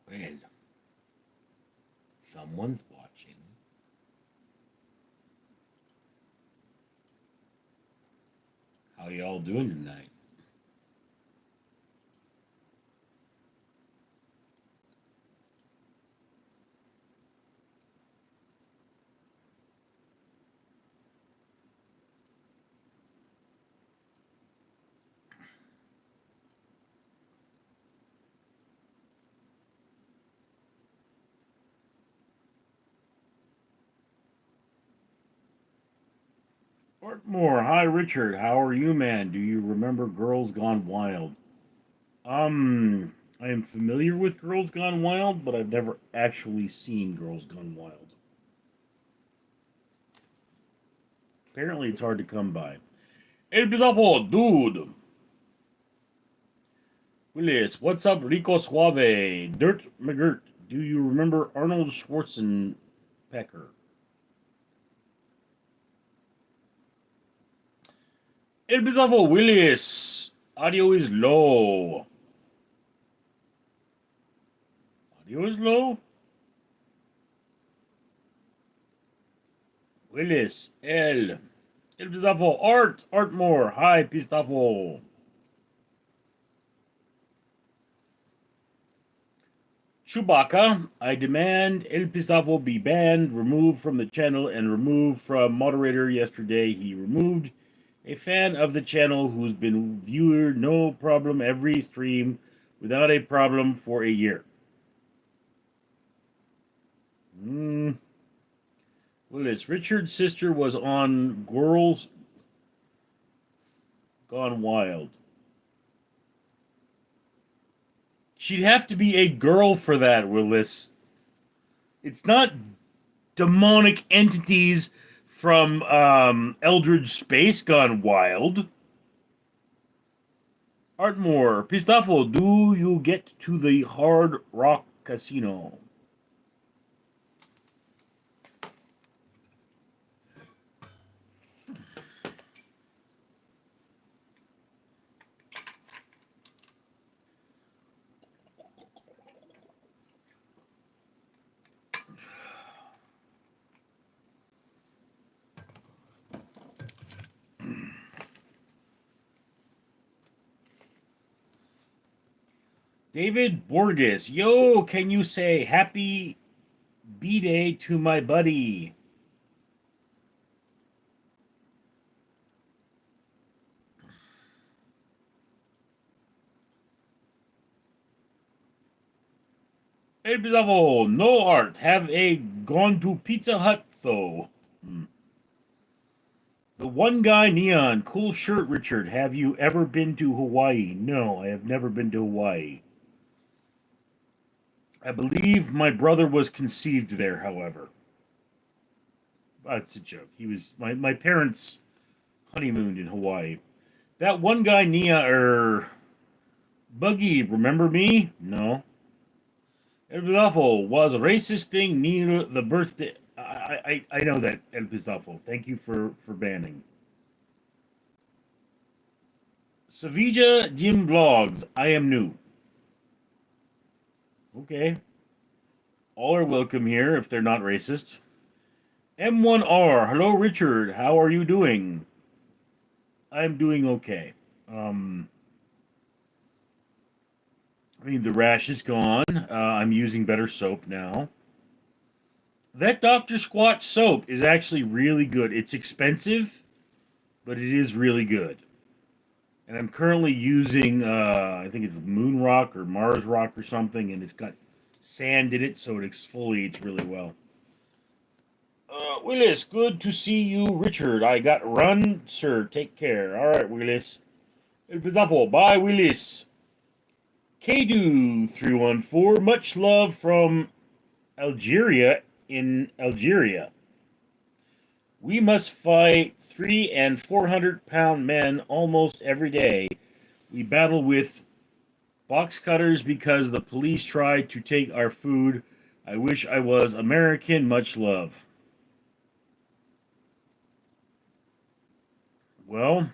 Well, someone's watching. How y'all doing tonight? Ortmore, hi Richard. How are you, man? Do you remember Girls Gone Wild? I am familiar with Girls Gone Wild, but I've never actually seen Girls Gone Wild. Apparently, it's hard to come by. El Bizarro, dude. Willis, what's up, Rico Suave? Dirt McGirt, do you remember Arnold Schwarzenegger? El Bizarro, Willis. Audio is low. Audio is low? Willis, El Bizarro, Artmore. Hi, Pistafo. Chewbacca, I demand El Pistafo be banned, removed from the channel, and removed from moderator yesterday. He removed a fan of the channel who's been viewer no problem every stream without a problem for a year. Willis, Richard's sister was on Girls Gone Wild. She'd have to be a girl for that, Willis. It's not demonic entities from Eldritch Space Gone Wild. Artmore, Pistafo, do you get to the Hard Rock Casino? David Borges, yo, can you say happy B-Day to my buddy? Hey, Bizarro, no art. Have a gone to Pizza Hut, though. The one guy neon, cool shirt, Richard. Have you ever been to Hawaii? No, I have never been to Hawaii. I believe my brother was conceived there, however. That's a joke. He was my parents honeymooned in Hawaii. That one guy, Buggy, remember me? No. El Pistafo was a racist thing near the birthday. I know that, El Pistafo. Thank you for banning. Sevilla Jim Blogs. I am new. Okay. All are welcome here if they're not racist. M1R. Hello, Richard. How are you doing? I'm doing okay. I mean, the rash is gone. I'm using better soap now. That Dr. Squatch soap is actually really good. It's expensive, but it is really good. And I'm currently using, I think it's Moon Rock or Mars Rock or something, and it's got sand in it, so it exfoliates really well. Willis, good to see you, Richard. I got run, sir. Take care. All right, Willis. El Pizafo. Bye, Willis. Kadu314. Much love from Algeria in Algeria. We must fight 300 and 400 pound men almost every day. We battle with box cutters because the police try to take our food. I wish I was American. Much love. Well,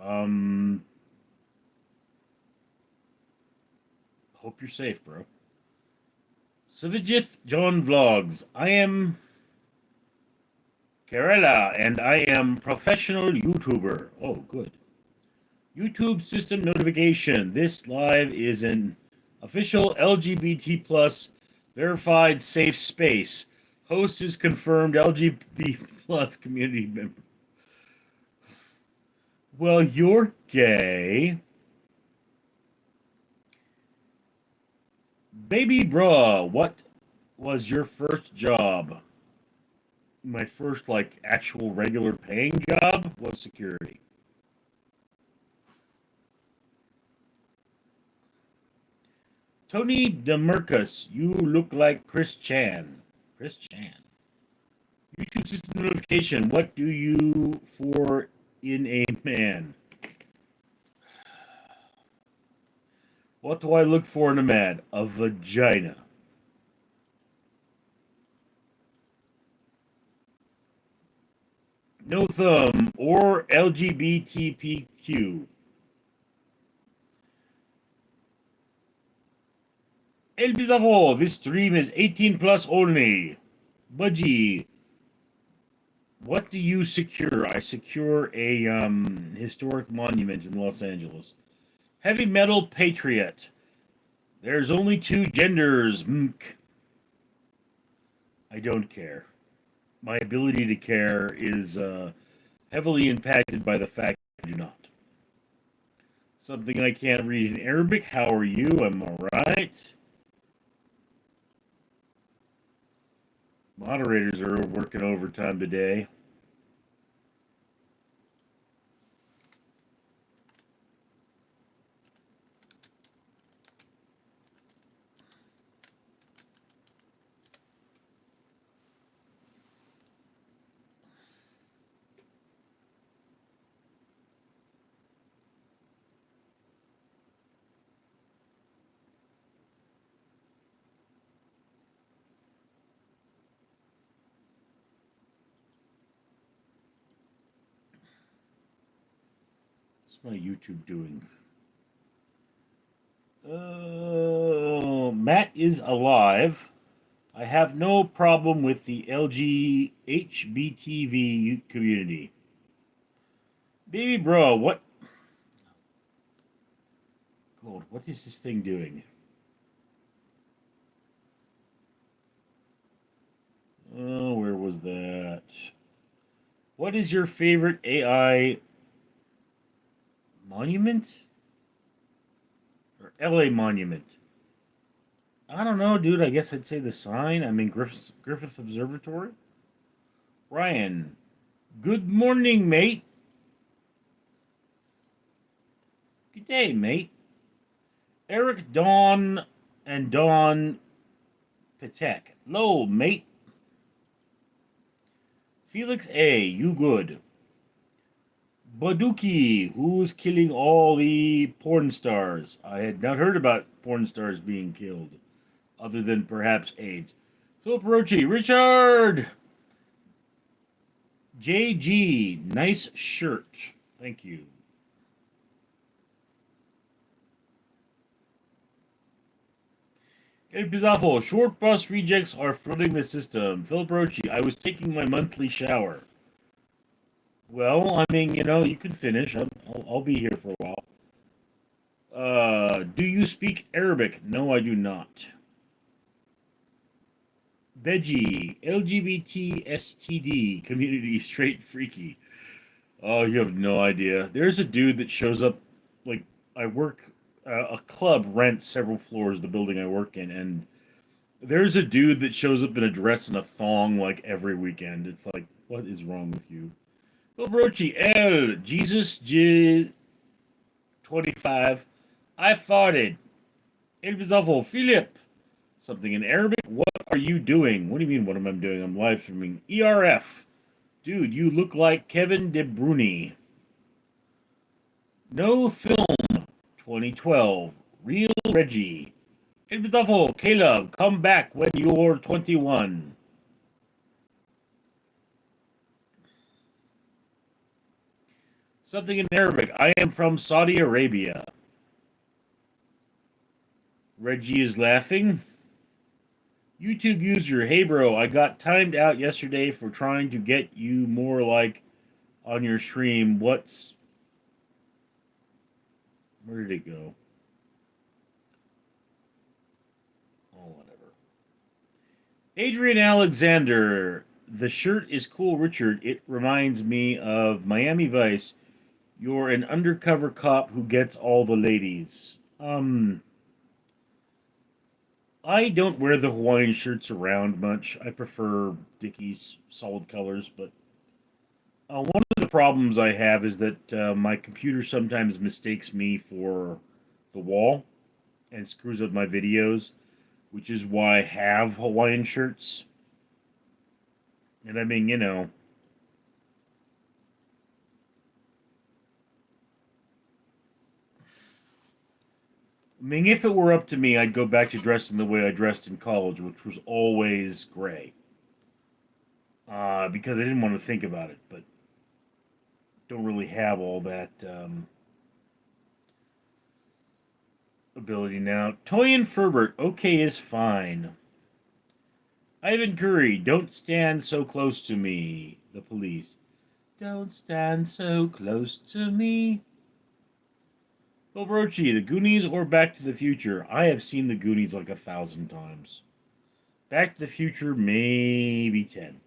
um, Hope you're safe, bro. Savijith John Vlogs. I am Kerala, and I am professional YouTuber. Oh, good. YouTube system notification. This live is an official LGBT plus verified safe space. Host is confirmed LGBT plus community member. Well, you're gay. Baby bruh, what was your first job? My first, like, actual regular paying job was security. Tony DeMercus, you look like Chris Chan. Chris Chan. YouTube system notification. What do you for in a man? What do I look for in a man? A vagina. No thumb or LGBTQ. El Bizarro, this stream is 18 plus only. Budgie, what do you secure? I secure a historic monument in Los Angeles. Heavy metal patriot. There's only two genders. Mk. I don't care. My ability to care is heavily impacted by the fact I do not. Something I can't read in Arabic. How are you? I'm alright. Moderators are working overtime today. What's my YouTube doing? Matt is alive. I have no problem with the LGHBTV community. Baby bro, what? God, what is this thing doing? Oh, where was that? What is your favorite AI monument? Or LA monument? I don't know, dude. I guess I'd say the sign. I mean, Griffith Observatory. Ryan, good morning, mate. Good day, mate. Eric, Dawn, and Dawn Patek. Lo, mate. Felix A, you good. Baduki, who's killing all the porn stars? I had not heard about porn stars being killed, other than perhaps AIDS. Philip Rochi, Richard! JG, nice shirt. Thank you. El Pizafo, short bus rejects are flooding the system. Philip Rochi, I was taking my monthly shower. Well, I mean, you can finish. I'll be here for a while. Do you speak Arabic? No, I do not. Veggie, LGBT STD, community straight freaky. Oh, you have no idea. There's a dude that shows up, like, I work, a club rents several floors of the building I work in, and there's a dude that shows up in a dress and a thong, like, every weekend. It's like, what is wrong with you? Bill Brochi, L, Jesus J 25. I farted. El Bizarro, Philip. Something in Arabic. What are you doing? What do you mean, what am I doing? I'm live streaming. ERF. Dude, you look like Kevin De Bruyne. No Film 2012. Real Reggie. El Bizarro, Caleb, come back when you're 21. Something in Arabic. I am from Saudi Arabia. Reggie is laughing. YouTube user, hey bro, I got timed out yesterday for trying to get you more like on your stream. Where did it go? Oh, whatever. Adrian Alexander, the shirt is cool, Richard. It reminds me of Miami Vice. You're an undercover cop who gets all the ladies. I don't wear the Hawaiian shirts around much. I prefer Dickies, solid colors, but one of the problems I have is that my computer sometimes mistakes me for the wall and screws up my videos, which is why I have Hawaiian shirts. And I mean, if it were up to me, I'd go back to dressing the way I dressed in college, which was always gray. Because I didn't want to think about it, but don't really have all that ability now. Toyin Ferbert, okay is fine. Ivan Curry, don't stand so close to me. The police. Don't stand so close to me. Bill Brochi, The Goonies or Back to the Future? I have seen The Goonies like 1,000 times. Back to the Future, maybe 10.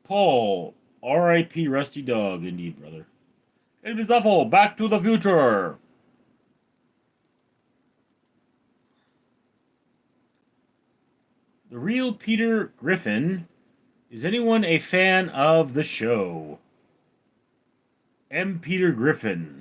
Paul, R.I.P. Rusty Dog, indeed, brother. El Bizarro, Back to the Future. The real Peter Griffin. Is anyone a fan of the show? M. Peter Griffin.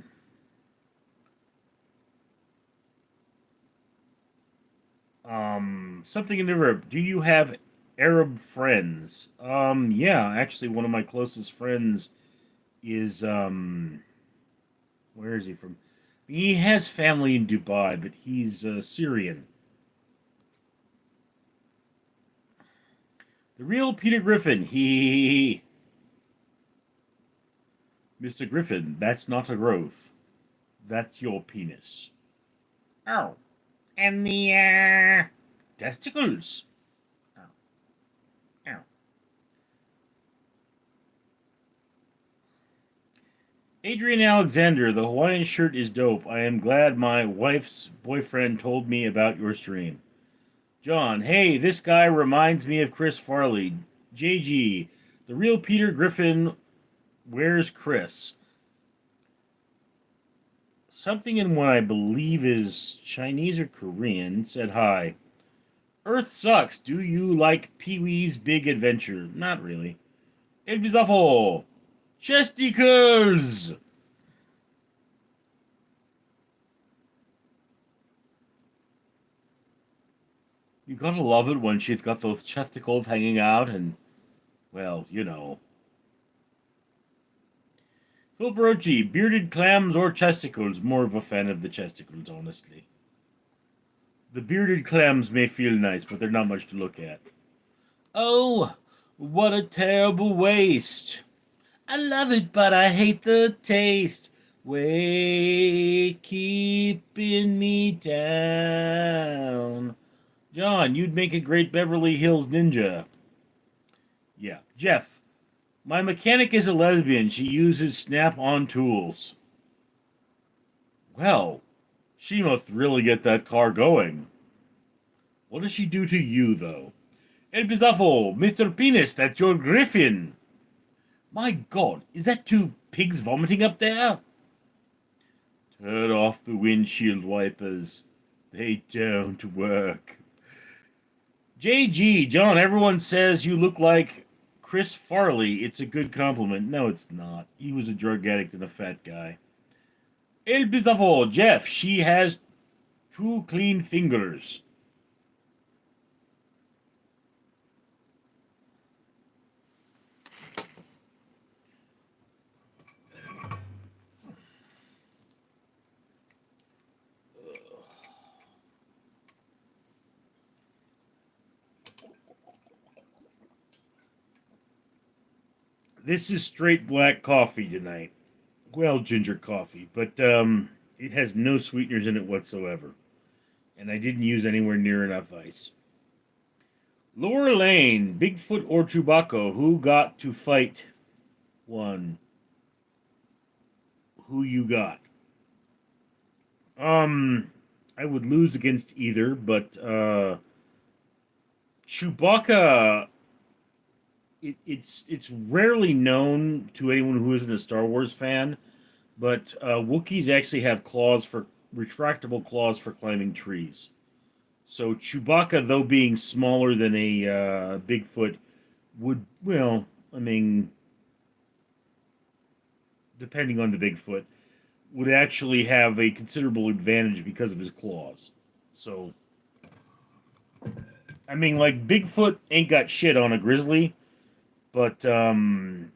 Something in the verb. Do you have Arab friends? Yeah, actually, one of my closest friends is, where is he from? He has family in Dubai, but he's Syrian. The real Peter Griffin. He. Mr. Griffin, that's not a growth. That's your penis. Oh. And the, testicles. Oh. Oh. Adrian Alexander, the Hawaiian shirt is dope. I am glad my wife's boyfriend told me about your stream. John, hey, this guy reminds me of Chris Farley. JG, the real Peter Griffin, where's Chris? Something in what I believe is Chinese or Korean said hi. Earth sucks. Do you like Pee-wee's Big Adventure? Not really. El Bizarro. Chesticles! You gotta love it when she's got those chesticles hanging out and, well, you know. Phil Barocci, bearded clams or chesticles? More of a fan of the chesticles, honestly. The bearded clams may feel nice, but they're not much to look at. Oh, what a terrible waste. I love it, but I hate the taste. Wait, keeping me down. John, you'd make a great Beverly Hills ninja. Yeah. Jeff, my mechanic is a lesbian. She uses snap-on tools. Well, she must really get that car going. What does she do to you, though? El Bizarro, Mr. Penis, that's your griffin. My god, is that two pigs vomiting up there? Turn off the windshield wipers. They don't work. JG, John, everyone says you look like Chris Farley. It's a good compliment. No, it's not. He was a drug addict and a fat guy. El Bizarro, Jeff, she has two clean fingers. This is straight black coffee tonight. Well, ginger coffee, but it has no sweeteners in it whatsoever. and I didn't use anywhere near enough ice. Laura Lane, Bigfoot or Chewbacca, who got to fight one? Who you got? I would lose against either, but Chewbacca. It's rarely known to anyone who isn't a Star Wars fan, but Wookiees actually have claws for retractable claws for climbing trees. So Chewbacca, though being smaller than a Bigfoot, would well, I mean, depending on the Bigfoot, would actually have a considerable advantage because of his claws. So, I mean, like Bigfoot ain't got shit on a grizzly, but Bigfoot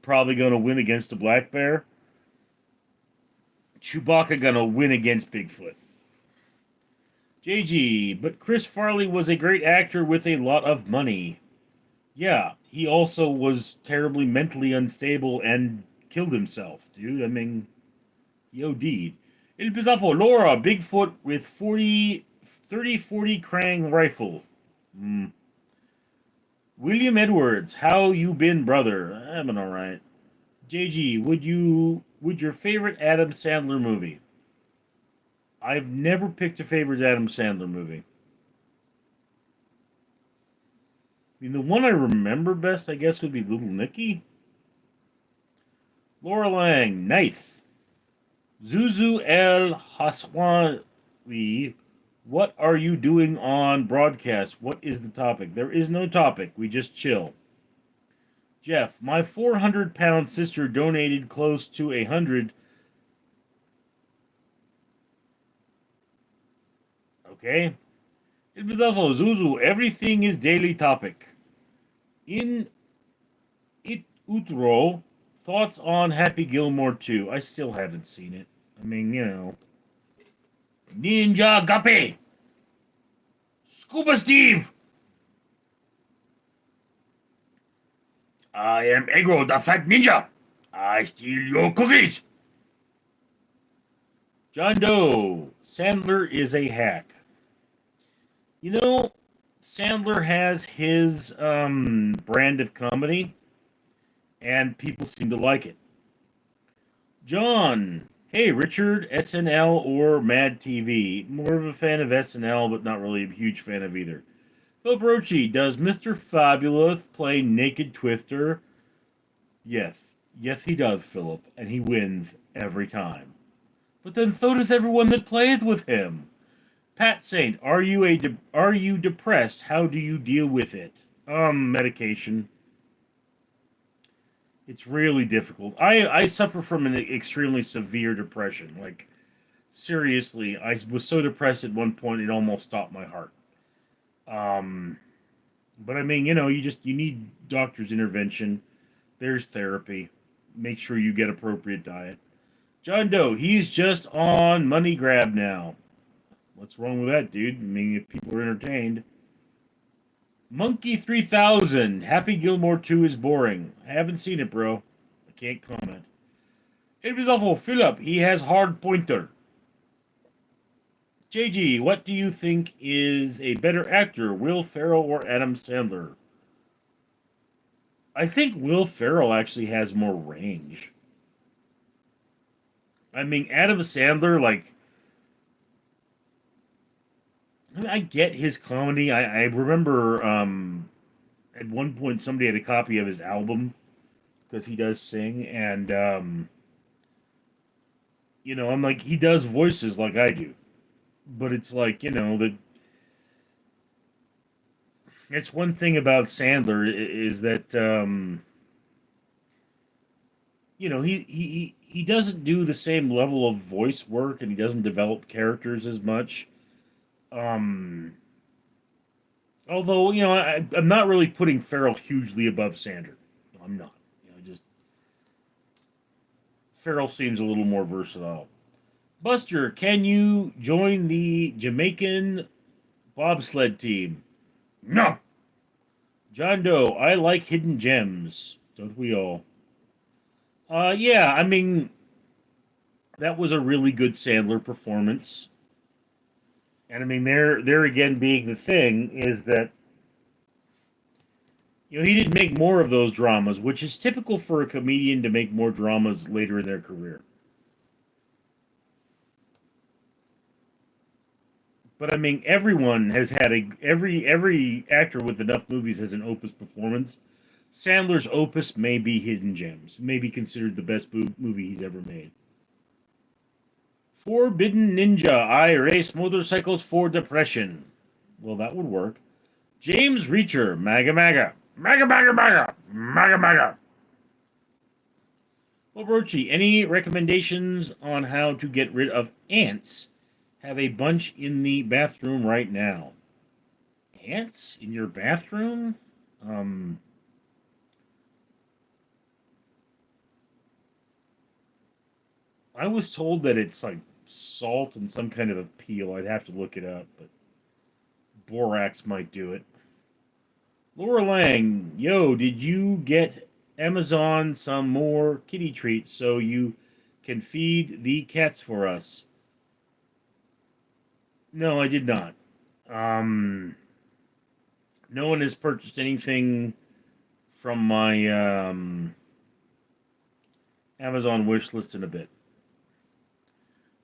probably gonna win against a black bear. Chewbacca gonna win against Bigfoot. JG, but Chris Farley was a great actor with a lot of money. Yeah, he also was terribly mentally unstable and killed himself, dude. I mean, he OD'd. El Pizafo, Laura, Bigfoot with 30-40 Krang rifle. William Edwards, how you been, brother? I've been alright. JG, would your favorite Adam Sandler movie? I've never picked a favorite Adam Sandler movie. I mean, the one I remember best, I guess, would be Little Nicky. Laura Lang, Knife. Zuzu El Haswawi, what are you doing on broadcast? What is the topic? There is no topic. We just chill. Jeff, my 400-pound sister donated close to 100. Okay. Zuzu, everything is daily topic. In it utro, thoughts on Happy Gilmore 2. I still haven't seen it. I mean, you know. Ninja Guppy! Scuba Steve! I am Egro, the fat ninja. I steal your cookies. John Doe, Sandler is a hack. You know, Sandler has his brand of comedy, and people seem to like it. John, hey Richard, SNL or Mad TV? More of a fan of SNL, but not really a huge fan of either. Phil Brochi, does Mr. Fabulous play Naked Twister? Yes. Yes, he does, Philip, and he wins every time. But then so does everyone that plays with him. Pat Saint, are you depressed? How do you deal with it? Medication. It's really difficult. I suffer from an extremely severe depression. Like, seriously, I was so depressed at one point it almost stopped my heart. But I mean, you know, you need doctor's intervention. There's therapy. Make sure you get appropriate diet. John Doe, he's just on money grab now. What's wrong with that, dude? I mean, if people are entertained. Monkey 3000, Happy Gilmore 2 is boring. I haven't seen it, bro. I can't comment. It was awful. Philip, he has hard pointer. JG, what do you think is a better actor, Will Ferrell or Adam Sandler? I think Will Ferrell actually has more range. I mean, Adam Sandler, like, I mean, I get his comedy. I remember at one point somebody had a copy of his album because he does sing, and you know, I'm like, he does voices like I do, but it's like, you know, it's one thing about Sandler is that you know, he doesn't do the same level of voice work, and he doesn't develop characters as much. Um, Although, you know, I'm not really putting Farrell hugely above Sandler. No, I'm not. You know, just Farrell seems a little more versatile. Buster, can you join the Jamaican bobsled team? No. John Doe, I like hidden gems. Don't we all? Yeah, I mean, that was a really good Sandler performance. And I mean, there again being the thing is that he did make more of those dramas, which is typical for a comedian to make more dramas later in their career. But I mean, everyone has had every actor with enough movies has an opus performance. Sandler's opus may be Hidden Gems, may be considered the best movie he's ever made. Forbidden Ninja, I race motorcycles for depression. Well, that would work. James Reacher, Maga Maga. Maga Maga Maga. Maga Maga. Well, Brochi, any recommendations on how to get rid of ants? Have a bunch in the bathroom right now. Ants in your bathroom? Um, I was told that it's like salt and some kind of a peel. I'd have to look it up, but borax might do it. Laura Lang, yo, did you get Amazon some more kitty treats so you can feed the cats for us? No, I did not. Um, no one has purchased anything from my Amazon wish list in a bit.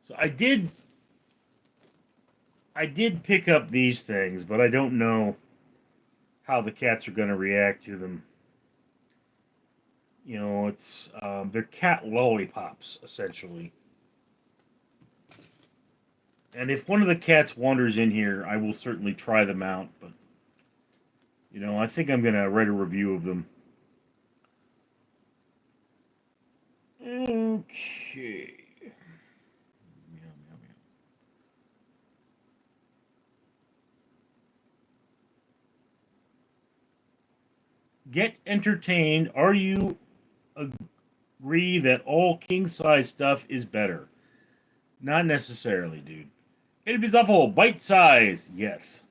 So I did pick up these things, but I don't know how the cats are going to react to them. It's they're cat lollipops essentially. And if one of the cats wanders in here, I will certainly try them out. But I think I'm gonna write a review of them. Okay. Meow, meow, meow. Get entertained. Are you agree that all king size stuff is better? Not necessarily, dude. It is awful. Bite size, yes.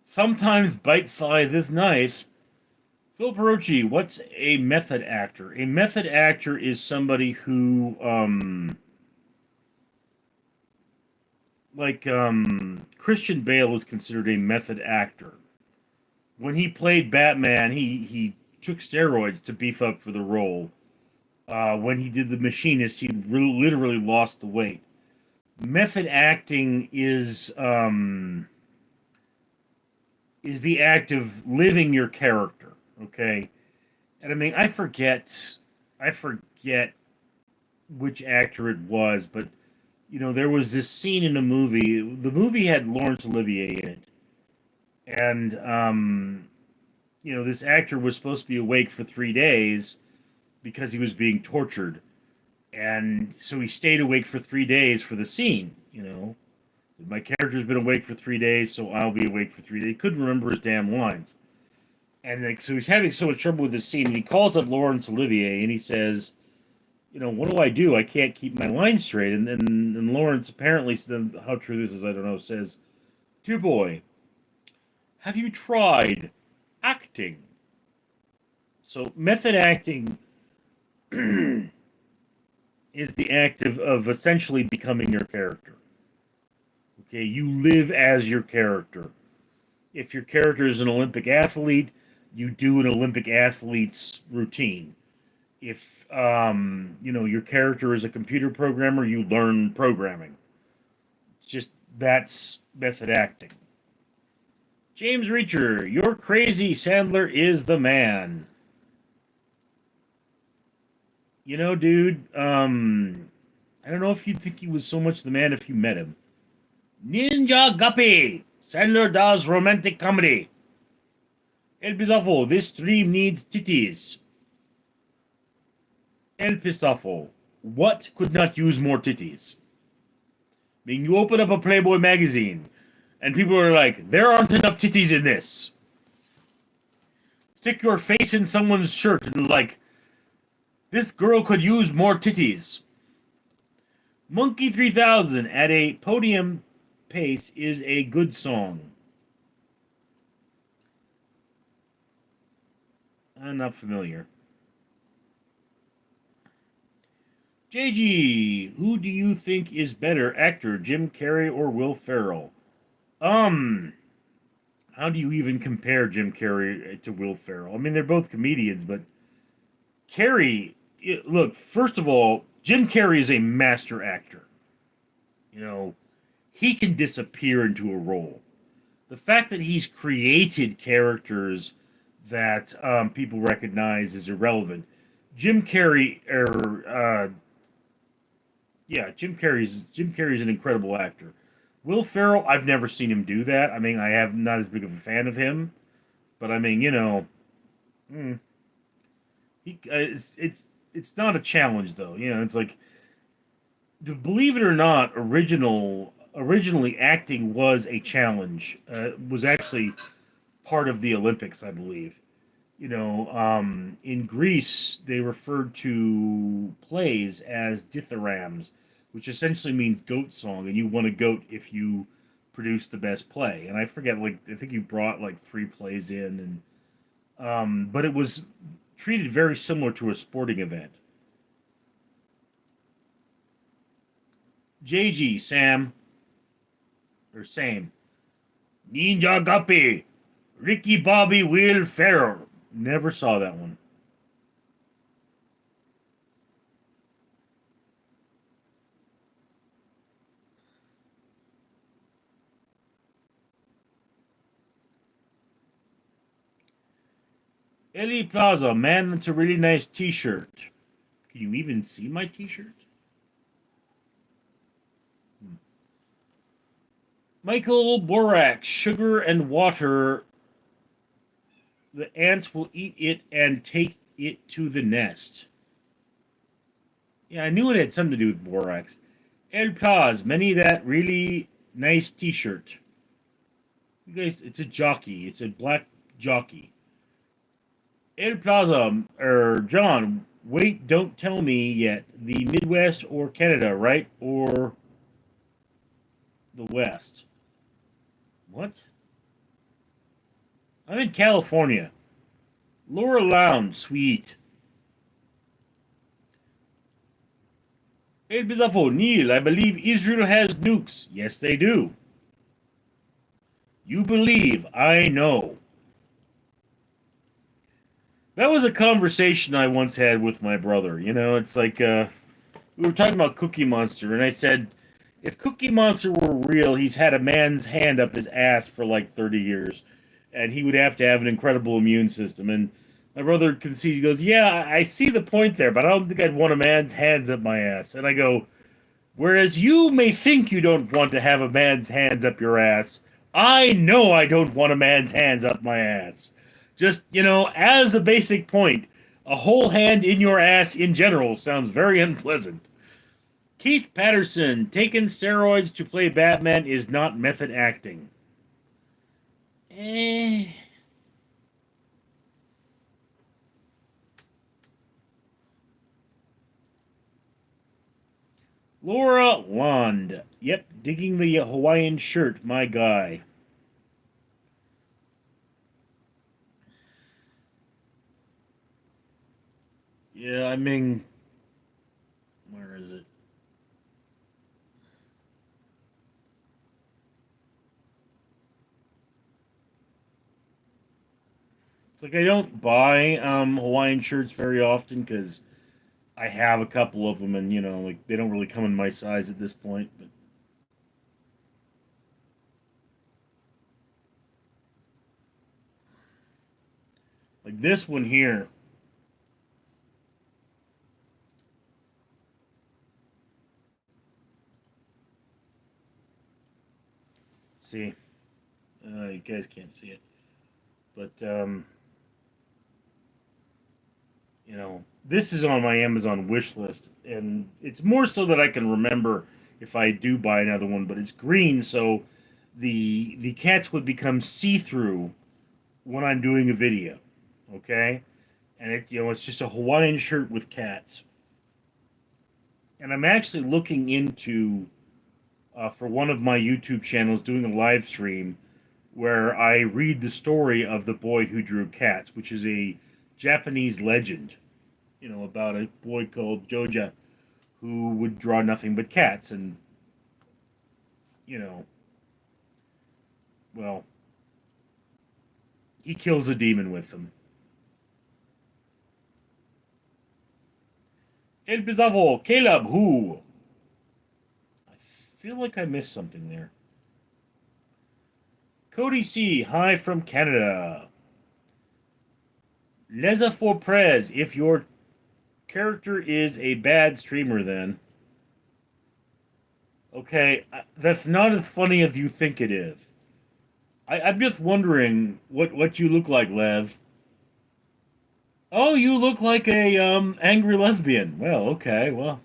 Sometimes bite size is nice. Phil Perochi, what's a method actor? A method actor is somebody who, Christian Bale is considered a method actor. When he played Batman, he took steroids to beef up for the role. When he did The Machinist, he literally lost the weight. Method acting is the act of living your character. Okay, and I mean I forget which actor it was, but there was this scene in a movie. The movie had Laurence Olivier in it, and this actor was supposed to be awake for 3 days because he was being tortured, and so he stayed awake for 3 days for the scene. My character's been awake for 3 days, so I'll be awake for 3 days. He couldn't remember his damn lines. And so he's having so much trouble with this scene, and he calls up Laurence Olivier and he says, what do I do? I can't keep my line straight. And Lawrence apparently, how true this is, I don't know, says, dear boy, have you tried acting? So method acting is the act of essentially becoming your character. Okay, you live as your character. If your character is an Olympic athlete, you do an Olympic athlete's routine. If your character is a computer programmer, you learn programming. It's just that's method acting. James Reacher, you're crazy. Sandler is the man. Dude, I don't know if you'd think he was so much the man if you met him. Ninja Guppy! Sandler does romantic comedy. El Pisafo, this dream needs titties. El Pisafo, what could not use more titties? I mean, you open up a Playboy magazine, and people are like, there aren't enough titties in this. Stick your face in someone's shirt and like, this girl could use more titties. Monkey 3000 at a podium pace is a good song. I'm not familiar. JG, who do you think is better actor, Jim Carrey or Will Ferrell? Um, how do you even compare Jim Carrey to Will Ferrell? I mean, they're both comedians, but Carrey, look, first of all, Jim Carrey is a master actor. You know, he can disappear into a role. The fact that he's created characters that people recognize is irrelevant. Jim Carrey, Jim Carrey's an incredible actor. Will Ferrell, I've never seen him do that. I mean, I have not as big of a fan of him, but I mean, mm, it's not a challenge though. It's like, believe it or not, originally acting was a challenge. Was actually part of the Olympics, I believe. In Greece, they referred to plays as dithyrambs, which essentially means goat song, and you won a goat if you produced the best play. And I forget, like, I think you brought like three plays in, and but it was treated very similar to a sporting event. JG, Sam, or Same. Ninja Guppy, Ricky Bobby Will Ferrell. Never saw that one. Ellie Plaza, man, that's a really nice T-shirt. Can you even see my T-shirt? Michael Borak, sugar and water. The ants will eat it and take it to the nest. Yeah, I knew it had something to do with borax. El Plaz, many that really nice T-shirt. You guys, it's a jockey. It's a black jockey. El Plaza, John, wait, don't tell me yet. The Midwest or Canada, right? Or the West? What? I'm in California. Laura Lounge, sweet. El Bizafo, Neil, I believe Israel has nukes. Yes, they do. You believe, I know. That was a conversation I once had with my brother. It's like we were talking about Cookie Monster, and I said, if Cookie Monster were real, he's had a man's hand up his ass for like 30 years, and he would have to have an incredible immune system. And my brother concedes, he goes, yeah, I see the point there, but I don't think I'd want a man's hands up my ass. And I go, whereas you may think you don't want to have a man's hands up your ass, I know I don't want a man's hands up my ass. Just, as a basic point, a whole hand in your ass in general sounds very unpleasant. Keith Patterson, taking steroids to play Batman is not method acting. Eh. Laura Lond. Yep, digging the Hawaiian shirt, my guy. Yeah, I mean, where is it? It's like I don't buy Hawaiian shirts very often because I have a couple of them, and like they don't really come in my size at this point. But like this one here, see, you guys can't see it, but this is on my Amazon wish list, and it's more so that I can remember if I do buy another one. But it's green, so the cats would become see through when I'm doing a video. Okay, and it's just a Hawaiian shirt with cats, and I'm actually looking into for one of my YouTube channels doing a live stream where I read the story of the boy who drew cats, which is a Japanese legend, about a boy called Joja who would draw nothing but cats. And, you know, well, he kills a demon with them. El Bizarro, Caleb, who? I feel like I missed something there. Cody C, hi from Canada. Leza for Prez, if your character is a bad streamer, then. Okay, that's not as funny as you think it is. I'm just wondering what you look like, Lev. Oh, you look like a angry lesbian. Well, okay, well,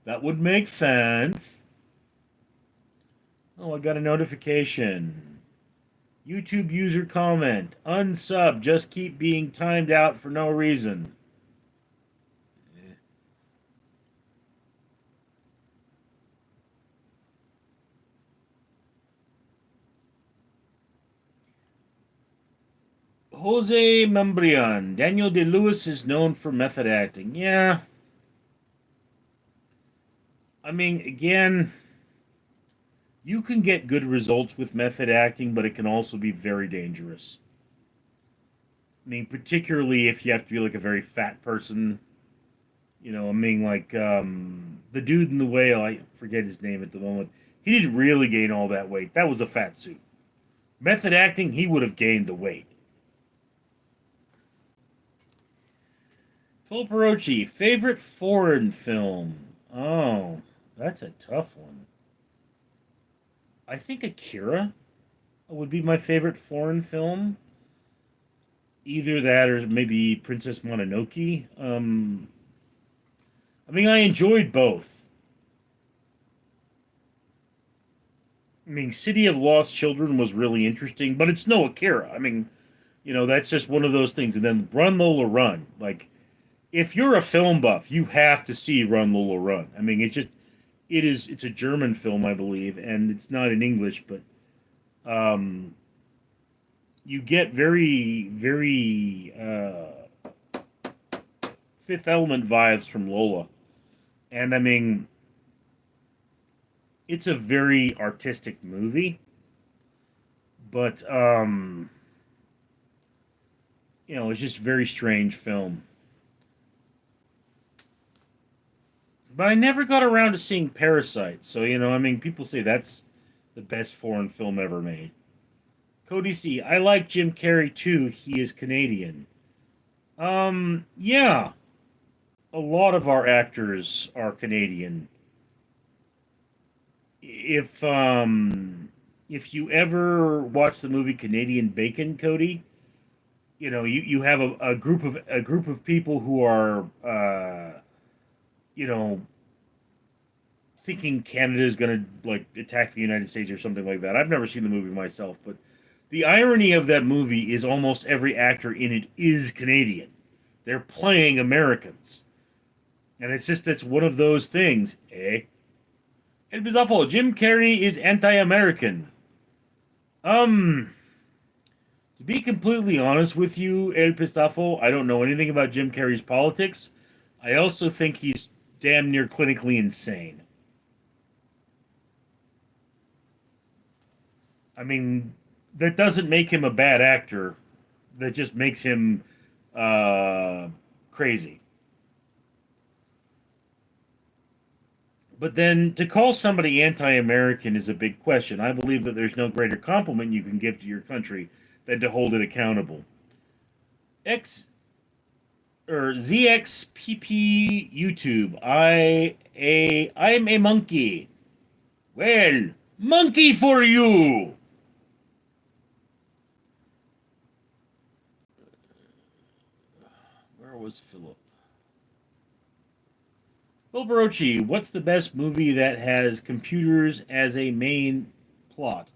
that would make sense. Oh, I got a notification. YouTube user comment. Unsub, just keep being timed out for no reason. Jose Membrian. Daniel De Lewis is known for method acting. Yeah. I mean, again, you can get good results with method acting, but it can also be very dangerous. I mean, particularly if you have to be like a very fat person. You know, I mean, like the dude in the whale, I forget his name at the moment. He didn't really gain all that weight. That was a fat suit. Method acting, he would have gained the weight. Phil Perochi, favorite foreign film? Oh, that's a tough one. I think Akira would be my favorite foreign film. Either that or maybe Princess Mononoke. I mean, I enjoyed both. I mean, City of Lost Children was really interesting, but it's no Akira. I mean, you know, that's just one of those things. And then Run Lola Run. Like, if you're a film buff, you have to see Run Lola Run. I mean, it's a German film, I believe, and it's not in English, but um, you get very Fifth Element vibes from Lola. And I mean, it's a very artistic movie, but you know, it's just a very strange film. But I never got around to seeing Parasite, so you know, I mean, people say that's the best foreign film ever made. Cody C, I like Jim Carrey too. He is Canadian. Yeah, a lot of our actors are Canadian. If if you ever watch the movie Canadian Bacon, Cody, you know you have a group of people who are you know thinking Canada is going to like attack the United States or something like that. I've never seen the movie myself, but the irony of that movie is almost every actor in it is Canadian. They're playing Americans, and it's one of those things, eh? El Bizarro, Jim Carrey is anti-American. Um, to be completely honest with you, El Pistafo, I don't know anything about Jim Carrey's politics. I also think he's damn near clinically insane. I mean, that doesn't make him a bad actor. That just makes him uh, crazy. But then to call somebody anti-American is a big question. I believe that there's no greater compliment you can give to your country than to hold it accountable. X or ZXPP YouTube. I'm a monkey. Well, monkey for you. Where was Philip? Bill Barochi, what's the best movie that has computers as a main plot?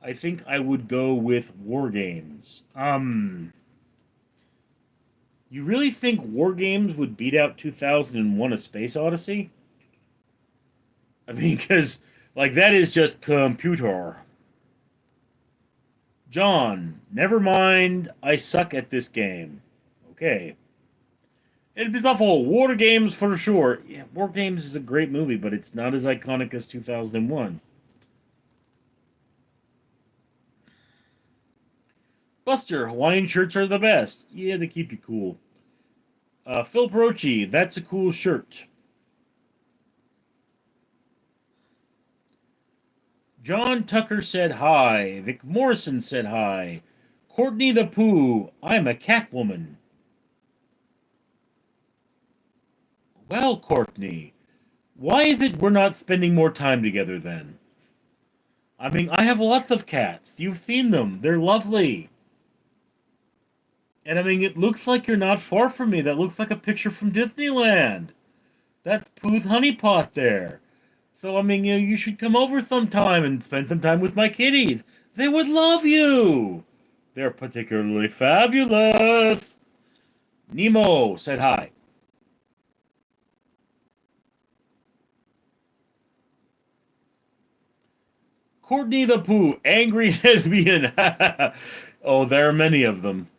I think I would go with War Games. You really think War Games would beat out 2001: A Space Odyssey? I mean, because, like, that is just computer. John, never mind. I suck at this game. Okay. It'd be awful. War Games for sure. Yeah, War Games is a great movie, but it's not as iconic as 2001. Buster, Hawaiian shirts are the best. Yeah, they keep you cool. Phil Perochi, that's a cool shirt. John Tucker said hi. Vic Morrison said hi. Courtney the Pooh, I'm a Catwoman. Well, Courtney, why is it we're not spending more time together then? I mean, I have lots of cats. You've seen them. They're lovely. And I mean, it looks like you're not far from me. That looks like a picture from Disneyland. That's Pooh's honeypot there. So, I mean, you should come over sometime and spend some time with my kitties. They would love you. They're particularly fabulous. Nemo said hi. Courtney the Pooh, angry lesbian. Oh, there are many of them.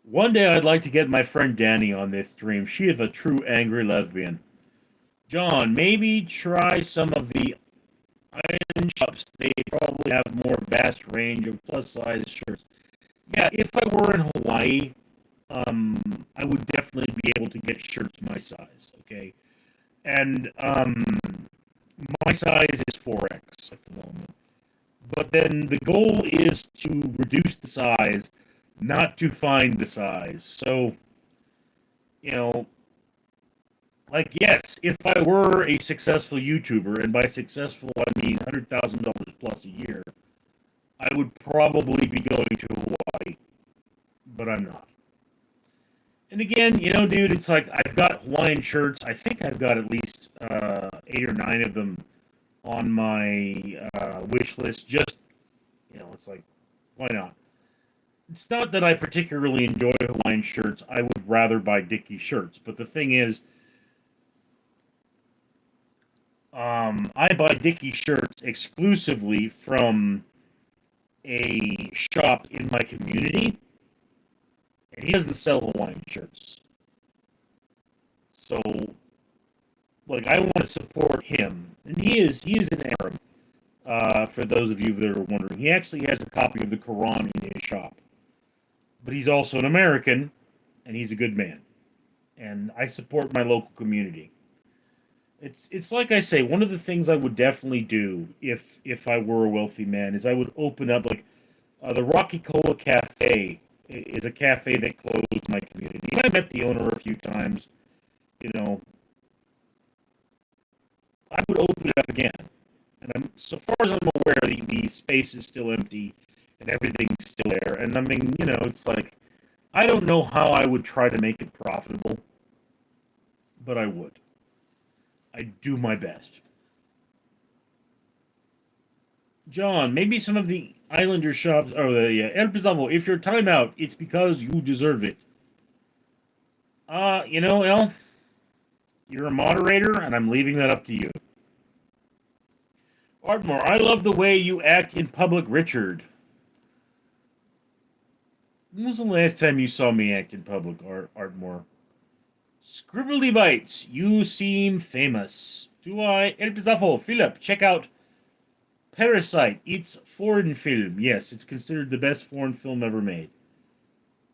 One day I'd like to get my friend Danny on this stream. She is a true angry lesbian. John, maybe try some of the iron shops. They probably have more vast range of plus size shirts. Yeah, if I were in Hawaii, I would definitely be able to get shirts my size. Okay, and my size is 4X at the moment. But then the goal is to reduce the size, not to find the size. So, you know, like, yes, if I were a successful YouTuber, and by successful I mean $100,000 plus a year, I would probably be going to Hawaii, but I'm not. And again, dude, it's like I've got Hawaiian shirts. I think I've got at least 8 or 9 of them on my wish list. Just, it's like, why not? It's not that I particularly enjoy Hawaiian shirts. I would rather buy Dickie shirts. But the thing is, I buy Dickie shirts exclusively from a shop in my community, and he doesn't sell Hawaiian shirts. So, like, I want to support him, and he is an Arab. For those of you that are wondering, he actually has a copy of the Quran in his shop, but he's also an American, and he's a good man, and I support my local community. It's like I say, one of the things I would definitely do if I were a wealthy man is I would open up like the Rocky Cola Cafe is a cafe that closed in my community. I met the owner a few times. You know, I would open it up again. And so far as I'm aware, the space is still empty and everything's still there. And I mean, it's like I don't know how I would try to make it profitable, but I would. I do my best. John, maybe some of the Islander shops. Oh, yeah, El Pizarro. If you're timeout, it's because you deserve it. El, you're a moderator, and I'm leaving that up to you. Ardmore, I love the way you act in public, Richard. When was the last time you saw me act in public, Ardmore? Scribbly Bites, you seem famous. Do I? El Pizarro, Philip, check out Parasite. It's foreign film. Yes, it's considered the best foreign film ever made.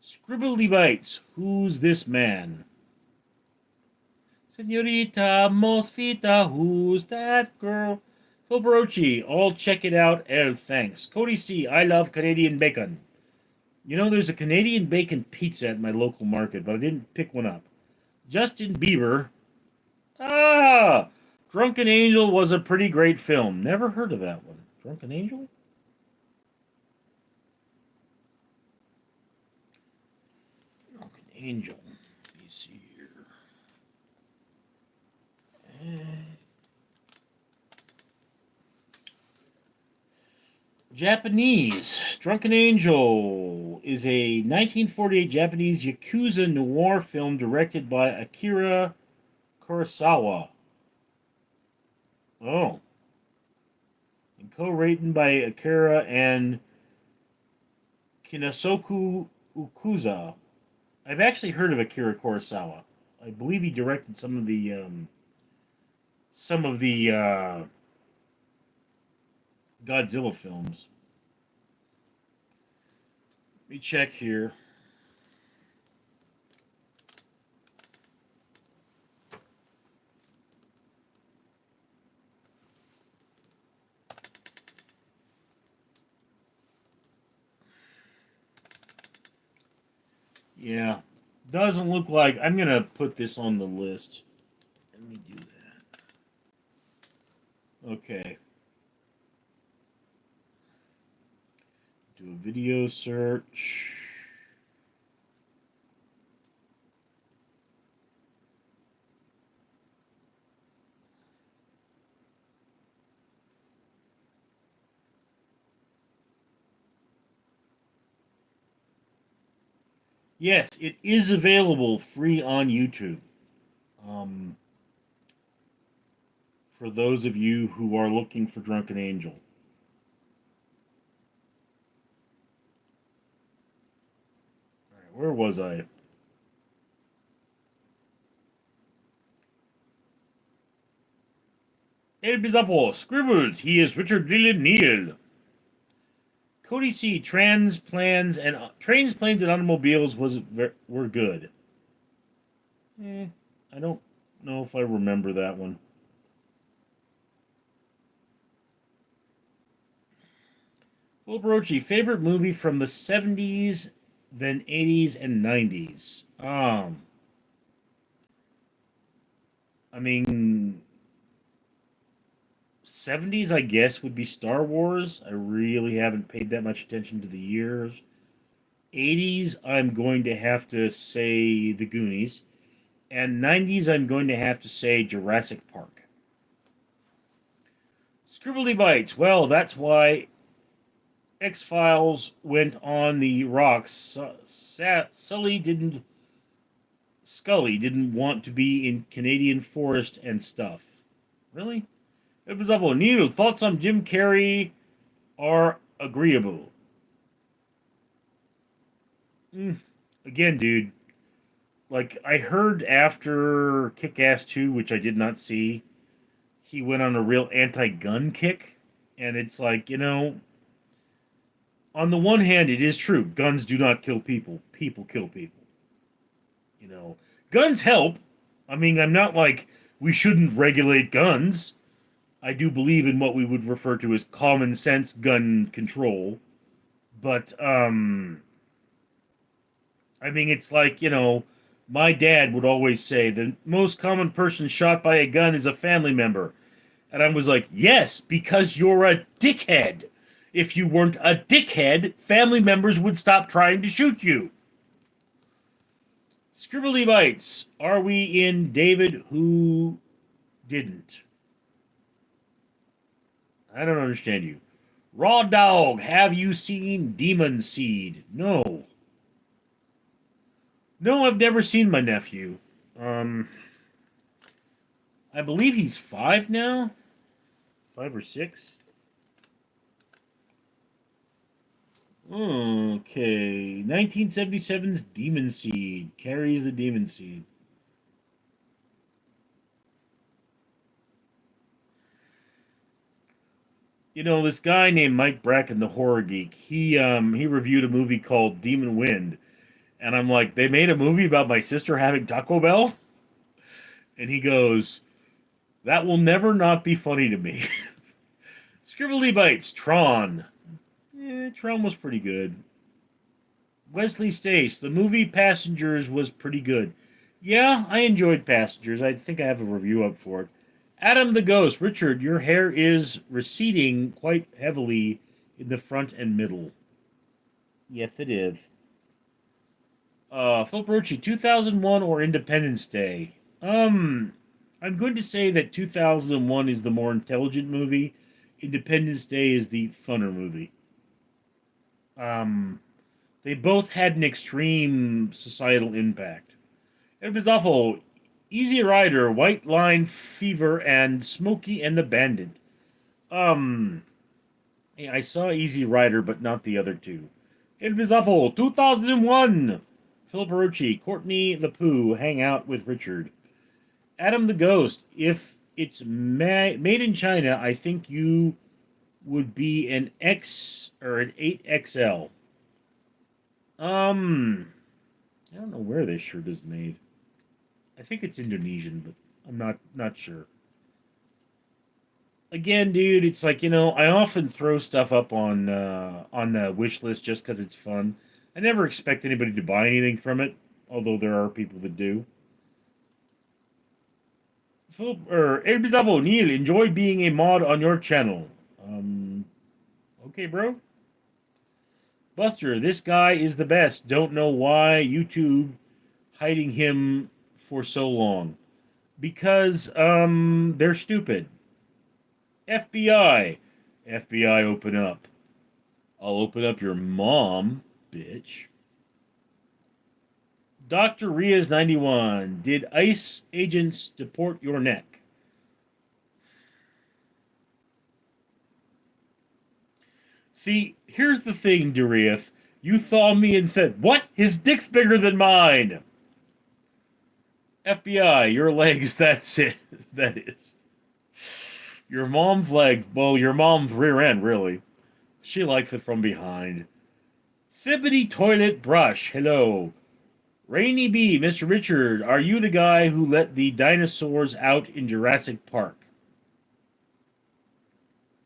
Scribbly Bites, who's this man? Senorita Mosfita, who's that girl? Phil Barochi, all check it out. El, thanks. Cody C, I love Canadian bacon. There's a Canadian bacon pizza at my local market, but I didn't pick one up. Justin Bieber. Ah! Drunken Angel was a pretty great film. Never heard of that one. Drunken Angel? Drunken Angel. Let me see here. Japanese. Drunken Angel is a 1948 Japanese Yakuza noir film directed by Akira Kurosawa. Oh. And co-written by Akira and Kinosoku Ukuza. I've actually heard of Akira Kurosawa. I believe he directed some of the Godzilla films. Let me check here. Yeah. Doesn't look like... I'm going to put this on the list. Let me do that. Okay. Do a video search. Yes, it is available free on YouTube. Um, for those of you who are looking for Drunken Angel. All right, where was I? El Bizarro scribbled. He is Richard Leland Neal. Cody C. Trains, planes, and automobiles were good. I don't know if I remember that one. Phil Brochi, favorite movie from the 70s, then 80s, and 90s. I mean, 70s, I guess, would be Star Wars. I really haven't paid that much attention to the years. 80s, I'm going to have to say The Goonies. And 90s, I'm going to have to say Jurassic Park. Scribbly Bites. Well, that's why X-Files went on the rocks. Scully didn't want to be in Canadian forest and stuff. Really? It was awful. Neil, thoughts on Jim Carrey are agreeable. Again, dude. Like, I heard after Kick-Ass 2, which I did not see, he went on a real anti-gun kick. And it's like, on the one hand, it is true. Guns do not kill people. People kill people. Guns help. I mean, I'm not like we shouldn't regulate guns. I do believe in what we would refer to as common sense gun control. But, I mean, it's like, my dad would always say the most common person shot by a gun is a family member. And I was like, yes, because you're a dickhead. If you weren't a dickhead, family members would stop trying to shoot you. Scribbly Bites. Are we in David Who Didn't? I don't understand you. Raw Dog. Have you seen Demon Seed? No. No, I've never seen my nephew. I believe he's 5 now. 5 or 6. Okay. 1977's Demon Seed. Carries the Demon Seed. This guy named Mike Bracken, the horror geek, he reviewed a movie called Demon Wind. And I'm like, they made a movie about my sister having Taco Bell? And he goes, that will never not be funny to me. Scribbly Bites, Tron. Tron was pretty good. Wesley Stace, the movie Passengers was pretty good. Yeah, I enjoyed Passengers. I think I have a review up for it. Adam the Ghost, Richard, your hair is receding quite heavily in the front and middle. Yes, it is. Philip Rochi, 2001 or Independence Day? I'm going to say that 2001 is the more intelligent movie. Independence Day is the funner movie. They both had an extreme societal impact. It was awful. Easy Rider, White Line Fever, and Smokey and the Bandit. I saw Easy Rider, but not the other two. It was awful. 2001. Philip Perucci, Courtney the Pooh, hang out with Richard. Adam the Ghost, if it's made in China, I think you would be an X or an 8XL. I don't know where this shirt is made. I think it's Indonesian, but I'm not sure. Again, dude, it's like, I often throw stuff up on the wish list just because it's fun. I never expect anybody to buy anything from it, although there are people that do. Philip or Elbizabo Neil, enjoy being a mod on your channel. Um, okay, bro. Buster, this guy is the best. Don't know why YouTube hiding him for so long. Because they're stupid. FBI. FBI, open up. I'll open up your mom, bitch. Dr. Ria's 91. Did ICE agents deport your neck? See, here's the thing, Darius. You saw me and said, what? His dick's bigger than mine. FBI, your legs, that's it. That is. Your mom's legs, well, your mom's rear end, really. She likes it from behind. Thibbity toilet brush, hello. Rainy B, Mr. Richard, are you the guy who let the dinosaurs out in Jurassic Park?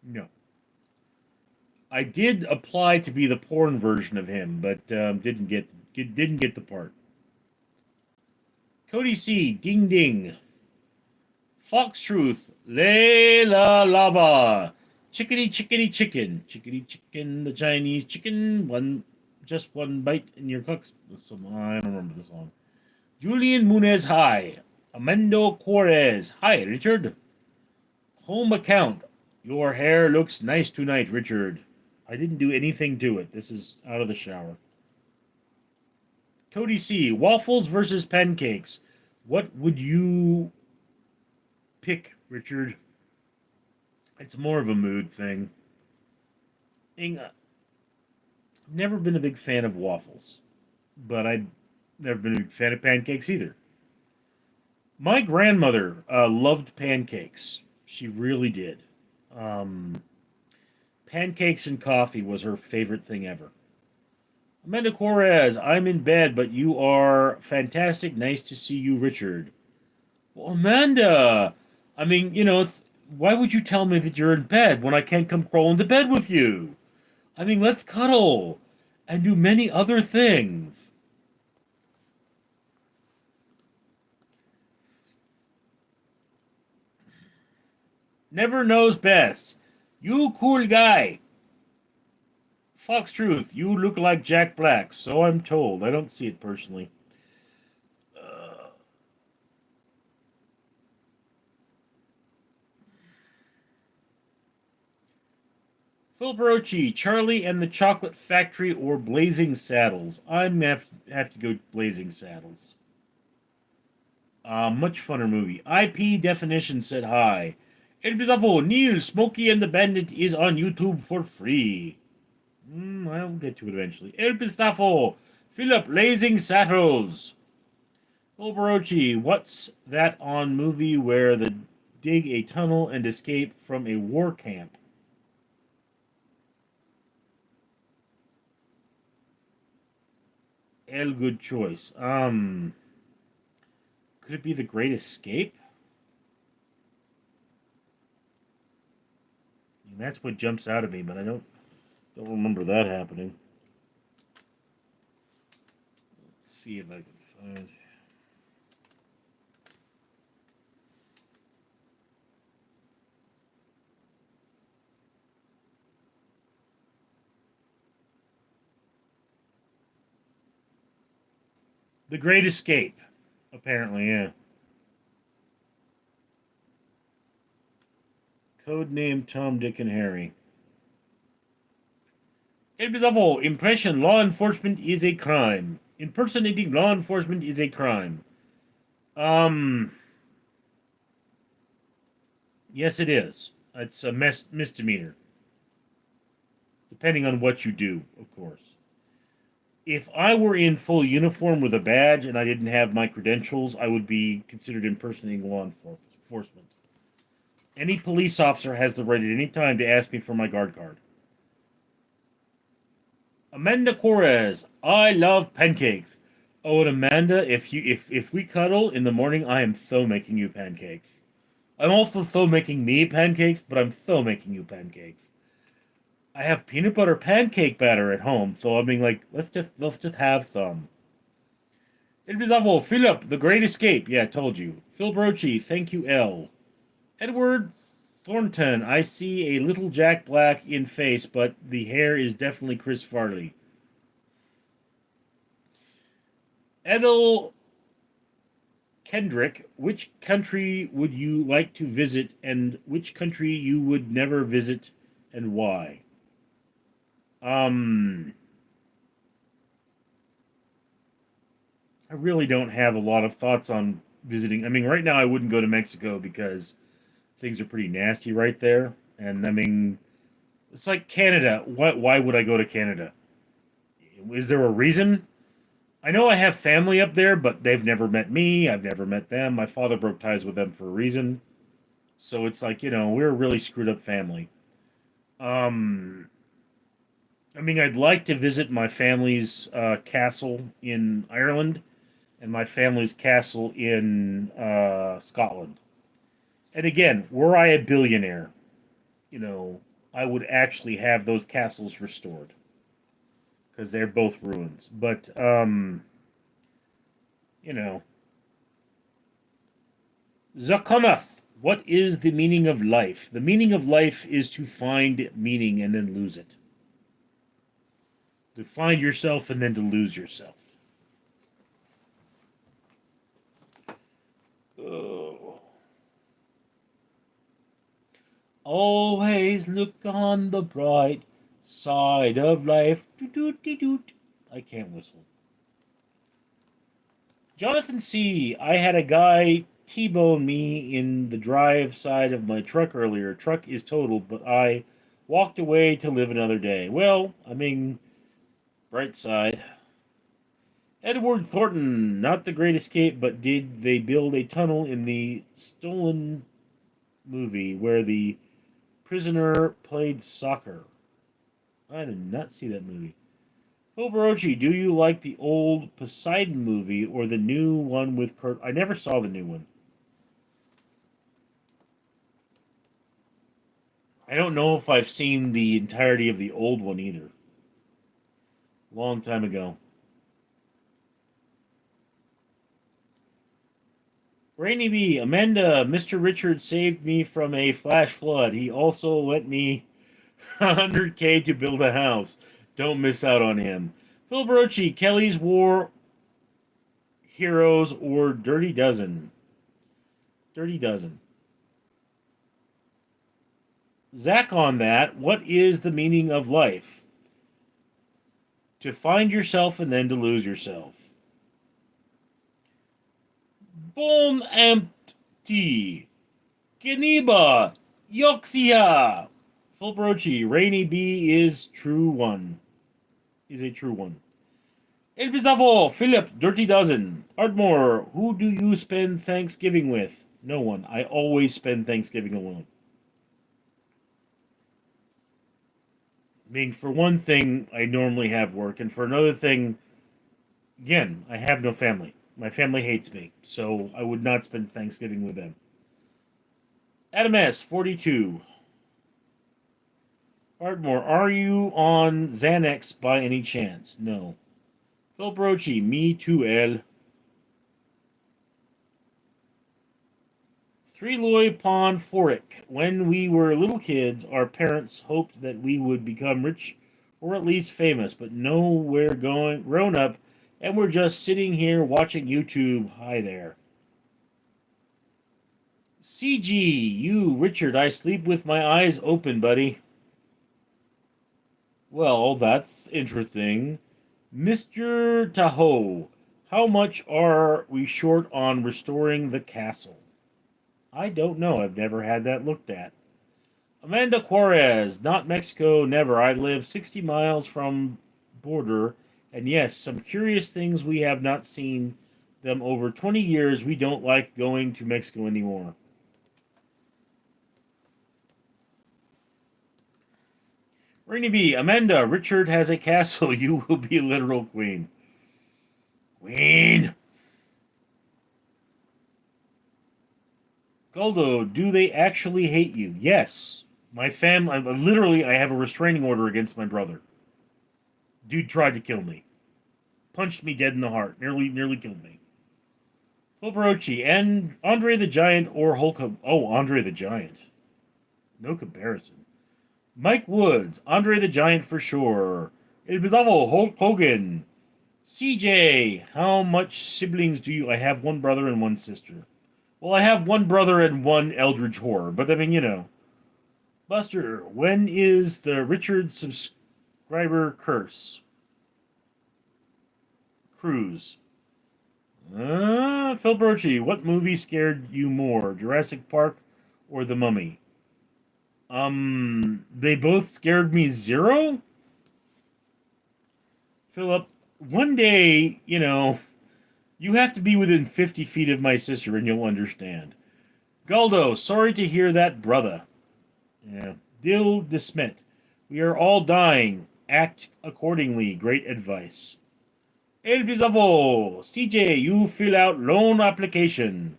No. I did apply to be the porn version of him, but didn't get the part. Cody C, ding ding. Fox Truth, Layla Lava. Chickadee chickadee chicken. Chickadee chicken, the Chinese chicken. Just one bite in your cooks. I don't remember the song. Julian Munez, hi. Amendo Juarez, hi, Richard. Home account. Your hair looks nice tonight, Richard. I didn't do anything to it. This is out of the shower. Cody C, waffles versus pancakes. What would you pick, Richard? It's more of a mood thing. Never been a big fan of waffles, but I've never been a big fan of pancakes either. My grandmother loved pancakes. She really did. Um, Pancakes and coffee was her favorite thing ever. Amanda Correz, I'm in bed, but you are fantastic. Nice to see you, Richard. Well, Amanda, I mean, why would you tell me that you're in bed when I can't come crawl into bed with you? I mean, let's cuddle and do many other things. Never knows best. You cool guy. Fox Truth, you look like Jack Black, so I'm told. I don't see it personally. Phil Barocci, Charlie and the Chocolate Factory or Blazing Saddles? I'm gonna have to go Blazing Saddles. Much funner movie. IP Definition said hi. El Bizarro, Neil, Smokey and the Bandit is on YouTube for free. I'll get to it eventually. El Pistafo, Philip, Blazing Saddles. Phil Barocci, what's that on movie where they dig a tunnel and escape from a war camp? El, good choice. Could it be The Great Escape? I mean, that's what jumps out at me, but I don't remember that happening. Let's see if I can find. The Great Escape. Apparently, yeah. Codename Tom, Dick, and Harry. Impression law enforcement is a crime. Impersonating law enforcement is a crime. Yes, it is. It's a misdemeanor. Depending on what you do, of course. If I were in full uniform with a badge and I didn't have my credentials, I would be considered impersonating law enforcement. Any police officer has the right at any time to ask me for my guard card. Amanda Corres, I love pancakes. Oh, and Amanda, if we cuddle in the morning, I am so making you pancakes. I'm also so making me pancakes, but I'm so making you pancakes. I have peanut butter pancake batter at home, so I mean, like, let's just have some. Invisible Philip, the Great Escape. Yeah, I told you. Phil Brochi, thank you, L. Edward Thornton, I see a little Jack Black in face, but the hair is definitely Chris Farley. Edel Kendrick, which country would you like to visit, and which country you would never visit, and why? Um, I really don't have a lot of thoughts on visiting. I mean, right now I wouldn't go to Mexico because things are pretty nasty right there. And I mean, it's like Canada. Why would I go to Canada? Is there a reason? I know I have family up there, but they've never met me. I've never met them. My father broke ties with them for a reason. So it's like, we're a really screwed up family. Um, I mean, I'd like to visit my family's castle in Ireland and my family's castle in Scotland. And again, were I a billionaire, you know, I would actually have those castles restored because they're both ruins. But you know, Zakonath, what is the meaning of life? The meaning of life is to find meaning and then lose it. To find yourself and then to lose yourself. Oh. Always look on the bright side of life. Doot. I can't whistle. Jonathan C. I had a guy T-bone me in the drive side of my truck earlier. Truck is totaled, but I walked away to live another day. Well, I mean, bright side. Edward Thornton, not the Great Escape, but did they build a tunnel in the Stolen movie where the prisoner played soccer? I did not see that movie. Phil Barochi, do you like the old Poseidon movie or the new one with Kurt? I never saw the new one. I don't know if I've seen the entirety of the old one either. Long time ago. Rainy B, Amanda, Mr. Richard saved me from a flash flood. He also lent me 100K to build a house. Don't miss out on him. Phil Barochi, Kelly's War Heroes or Dirty Dozen? Dirty Dozen. Zach on that, what is the meaning of life? To find yourself and then to lose yourself. Bon empty. Keniba. Yoxia. Fulbrochi. Rainy B is true one. Is a true one. El Bizavo. Philip. Dirty Dozen. Ardmore. Who do you spend Thanksgiving with? No one. I always spend Thanksgiving alone. I mean, for one thing, I normally have work, and for another thing, again, I have no family. My family hates me, so I would not spend Thanksgiving with them. Adam S. 42. Ardmore, are you on Xanax by any chance? No. Phil Brochi, me too, El. Three Loy Pond Foric. When we were little kids, our parents hoped that we would become rich or at least famous, but no, we're going grown up and we're just sitting here watching YouTube. Hi there. CG, you, Richard, I sleep with my eyes open, buddy. Well, that's interesting. Mr. Tahoe, how much are we short on restoring the castle? I don't know. I've never had that looked at. Amanda Juarez, not Mexico, never. I live 60 miles from border, and yes, some curious things we have not seen them over 20 years. We don't like going to Mexico anymore. Rainy B, Amanda, Richard has a castle. You will be a literal queen. Queen! Goldo, do they actually hate you? Yes. My family, literally, I have a restraining order against my brother. Dude tried to kill me. Punched me dead in the heart. Nearly killed me. Filiporochi and Andre the Giant or Hulk. Oh, Andre the Giant. No comparison. Mike Woods, Andre the Giant for sure. El Bizarro, Hulk Hogan. CJ, how much siblings do you? I have one brother and one sister. Well, I have one brother and one Eldritch Horror, but I mean, you know. Buster, when is the Richard subscriber curse? Cruise. Phil Brochi, what movie scared you more, Jurassic Park or The Mummy? They both scared me zero? Philip, one day, you know, you have to be within 50 feet of my sister and you'll understand. Galdo, sorry to hear that, brother. Yeah. Dill DeSmit, we are all dying. Act accordingly. Great advice. El Bizavo, CJ, you fill out loan application.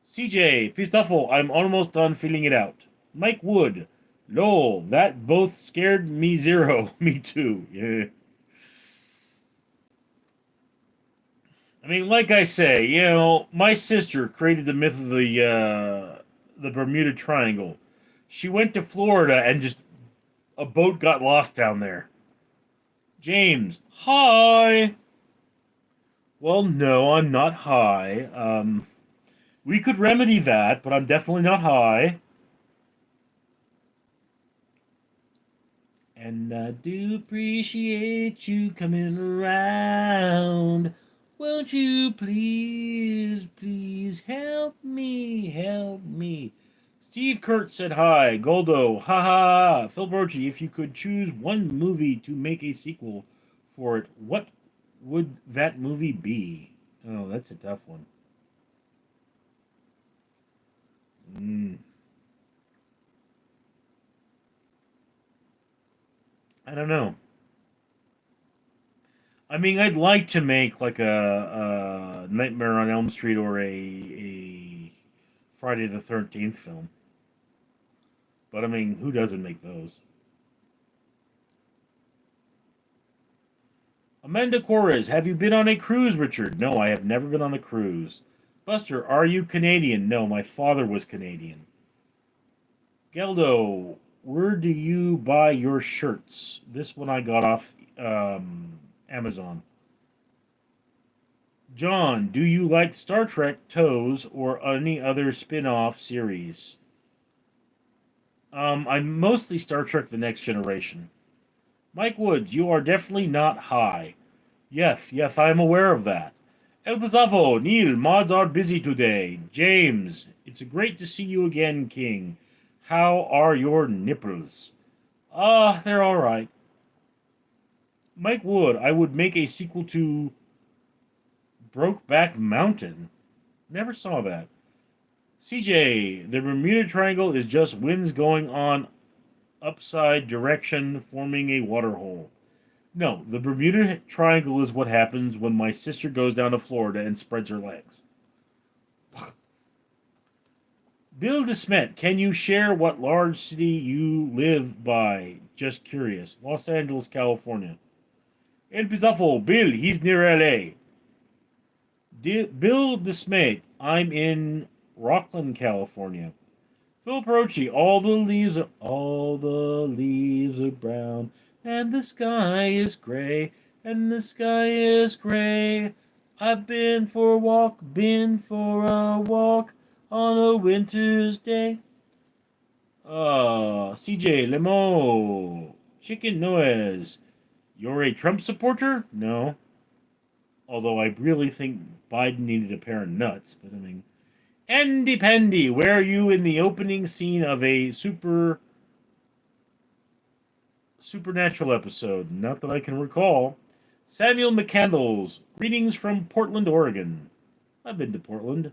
CJ, Pistafo, I'm almost done filling it out. Mike Wood, lol, that both scared me zero. Me too. Yeah. I mean, like I say, you know, my sister created the myth of the Bermuda Triangle. She went to Florida and just a boat got lost down there. James, hi. Well, no, I'm not high. We could remedy that, but I'm definitely not high. And I do appreciate you coming around. Won't you please, please help me, help me? Steve Kurt said hi. Goldo, haha. Phil Brochi, if you could choose one movie to make a sequel for it, what would that movie be? Oh, that's a tough one. Mm, I don't know. I mean, I'd like to make like a Nightmare on Elm Street or a Friday the 13th film. But I mean, who doesn't make those? Amanda Corres, have you been on a cruise, Richard? No, I have never been on a cruise. Buster, are you Canadian? No, my father was Canadian. Geldo, where do you buy your shirts? This one I got off Amazon. John, do you like Star Trek, Toes, or any other spin off series? I'm mostly Star Trek The Next Generation. Mike Woods, you are definitely not high. Yes, I am aware of that. El Pizavo, Neil, mods are busy today. James, it's great to see you again, King. How are your nipples? They're alright. Mike Wood, I would make a sequel to Brokeback Mountain. Never saw that. CJ, the Bermuda Triangle is just winds going on upside direction, forming a waterhole. No, the Bermuda Triangle is what happens when my sister goes down to Florida and spreads her legs. Bill DeSmet, can you share what large city you live by? Just curious. Los Angeles, California. El Pizafo, Bill, he's near LA. Bill DeSmet, I'm in Rockland, California. Phil Perochi, all the leaves are brown, and the sky is gray, and the sky is gray. I've been for a walk on a winter's day. CJ Lemo, Chicken Noise. You're a Trump supporter? No. Although I really think Biden needed a pair of nuts, but I mean. Andy Pendy, where are you in the opening scene of a supernatural episode? Not that I can recall. Samuel McCandles, greetings from Portland, Oregon. I've been to Portland.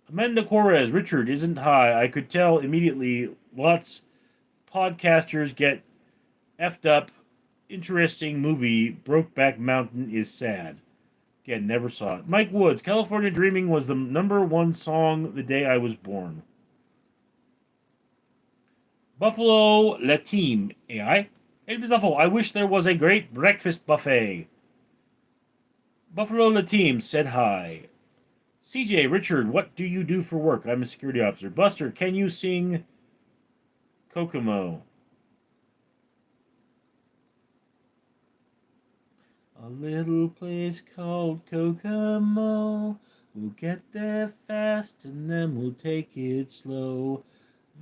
Amanda Corres, Richard isn't high. I could tell immediately. Lots podcasters get effed up, interesting movie. Brokeback Mountain is sad. Again, never saw it. Mike Woods, California Dreaming was the number one song the day I was born. Buffalo Latim AI. It was awful. I wish there was a great breakfast buffet. Buffalo Latim said hi. CJ, Richard, what do you do for work? I'm a security officer. Buster, can you sing Kokomo? A little place called Kokomo. We'll get there fast and then we'll take it slow.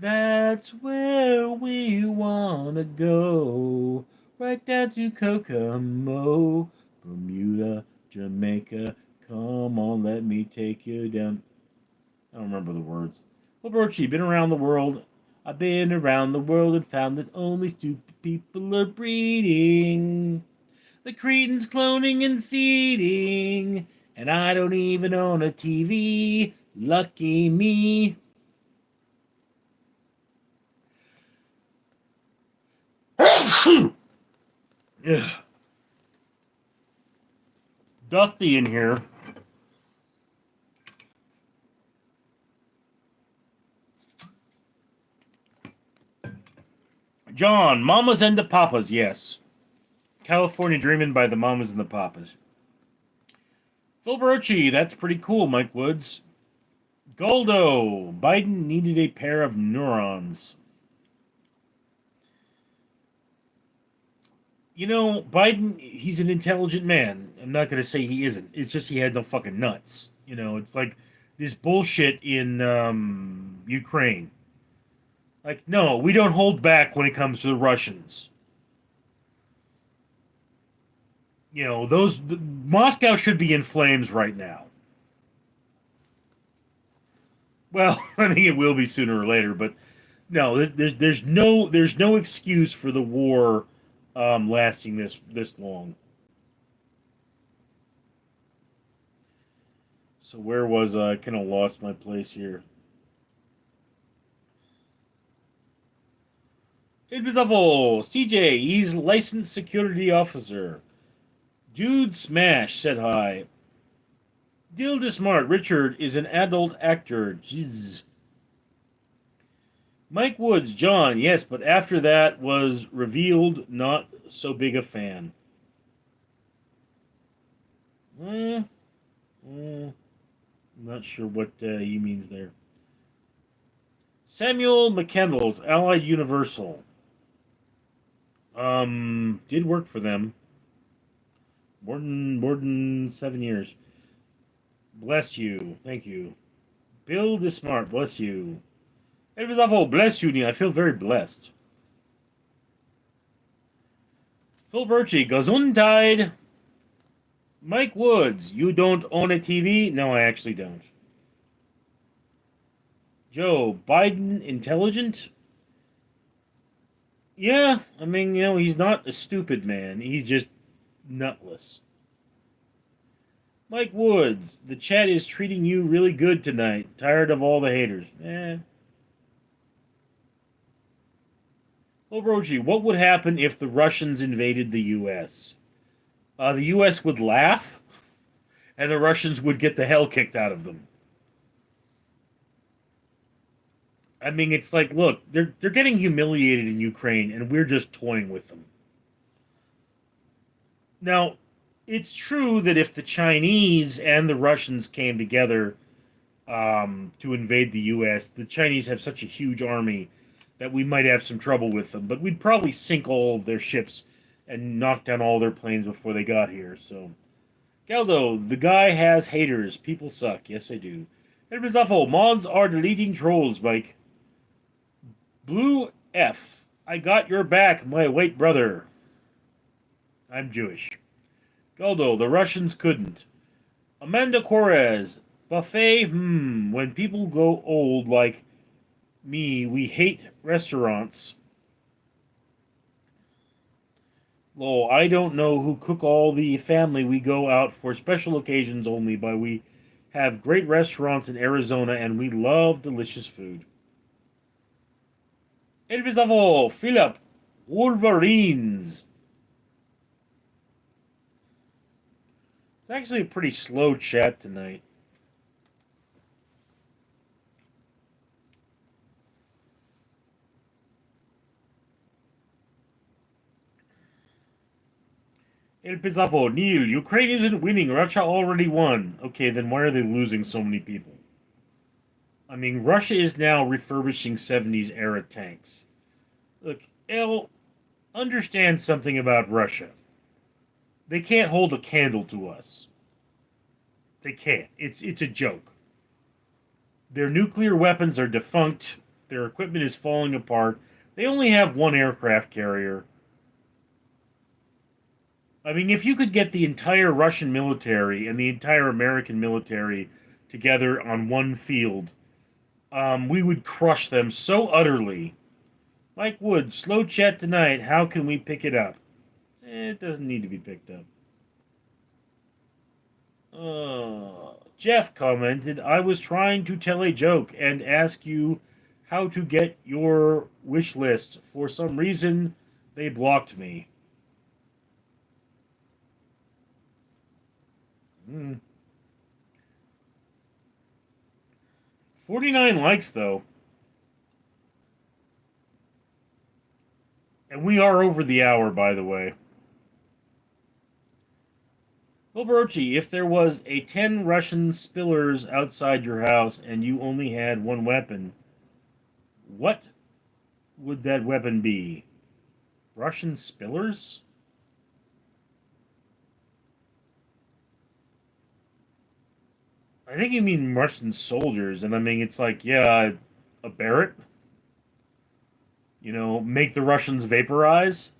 That's where we wanna go. Right down to Kokomo. Bermuda, Jamaica. Come on, let me take you down. I don't remember the words. Well, Brochi, been around the world. I've been around the world and found that only stupid people are breeding. The Cretans cloning and feeding. And I don't even own a TV. Lucky me. Dusty in here. John, Mamas and the Papas, yes. California Dreamin' by the Mamas and the Papas. Phil Barochi, that's pretty cool, Mike Woods. Goldo, Biden needed a pair of neurons. You know, Biden, he's an intelligent man. I'm not going to say he isn't. It's just he had no fucking nuts. You know, it's like this bullshit in Ukraine. Like, no, we don't hold back when it comes to the Russians. You know, Moscow should be in flames right now. Well, I think it will be sooner or later, but no, there's no excuse for the war lasting this long. So where was I? Kind of lost my place here. Invisible CJ, he's licensed security officer. Dude Smash said hi. Dilda Smart Richard is an adult actor. Jeez. Mike Woods, John, yes, but after that was revealed, not so big a fan. I'm not sure what he means there. Samuel McKendall's Allied Universal. Did work for them. More than 7 years. Bless you. Thank you. Bill the Smart, bless you. It was awful. Bless you, Neil. I feel very blessed. Phil Birchie, Gesundheit. Mike Woods, you don't own a TV? No, I actually don't. Joe, Biden intelligent? Yeah, I mean, you know, he's not a stupid man. He's just nutless. Mike Woods, the chat is treating you really good tonight. Tired of all the haters. Well, Broji, what would happen if the Russians invaded the U.S.? The U.S. would laugh, and the Russians would get the hell kicked out of them. I mean, it's like, look, they're getting humiliated in Ukraine, and we're just toying with them. Now, it's true that if the Chinese and the Russians came together to invade the U.S., the Chinese have such a huge army that we might have some trouble with them. But we'd probably sink all of their ships and knock down all their planes before they got here. So, Galdo, the guy has haters. People suck. Yes, they do. And Rizafo, mods are deleting trolls, Mike. Blue F, I got your back, my white brother. I'm Jewish. Galdo, the Russians couldn't. Amanda Correz, buffet, when people go old like me, we hate restaurants. Lol, I don't know who cook all the family. We go out for special occasions only, but we have great restaurants in Arizona and we love delicious food. Elvis Avo, Philip, Wolverines. It's actually a pretty slow chat tonight. El Pizarro, Neil, Ukraine isn't winning. Russia already won. Okay, then why are they losing so many people? I mean, Russia is now refurbishing 70s era tanks. Look, El, understand something about Russia. They can't hold a candle to us. They can't. It's a joke. Their nuclear weapons are defunct. Their equipment is falling apart. They only have one aircraft carrier. I mean, if you could get the entire Russian military and the entire American military together on one field, we would crush them so utterly. Mike Wood, slow chat tonight. How can we pick it up? It doesn't need to be picked up. Jeff commented, I was trying to tell a joke and ask you how to get your wish list. For some reason, they blocked me. 49 likes, though. And we are over the hour, by the way. Wilborochi, if there was a 10 Russian spillers outside your house and you only had one weapon, what would that weapon be? Russian spillers? I think you mean Russian soldiers, and I mean, it's like, yeah, a Barrett? You know, make the Russians vaporize?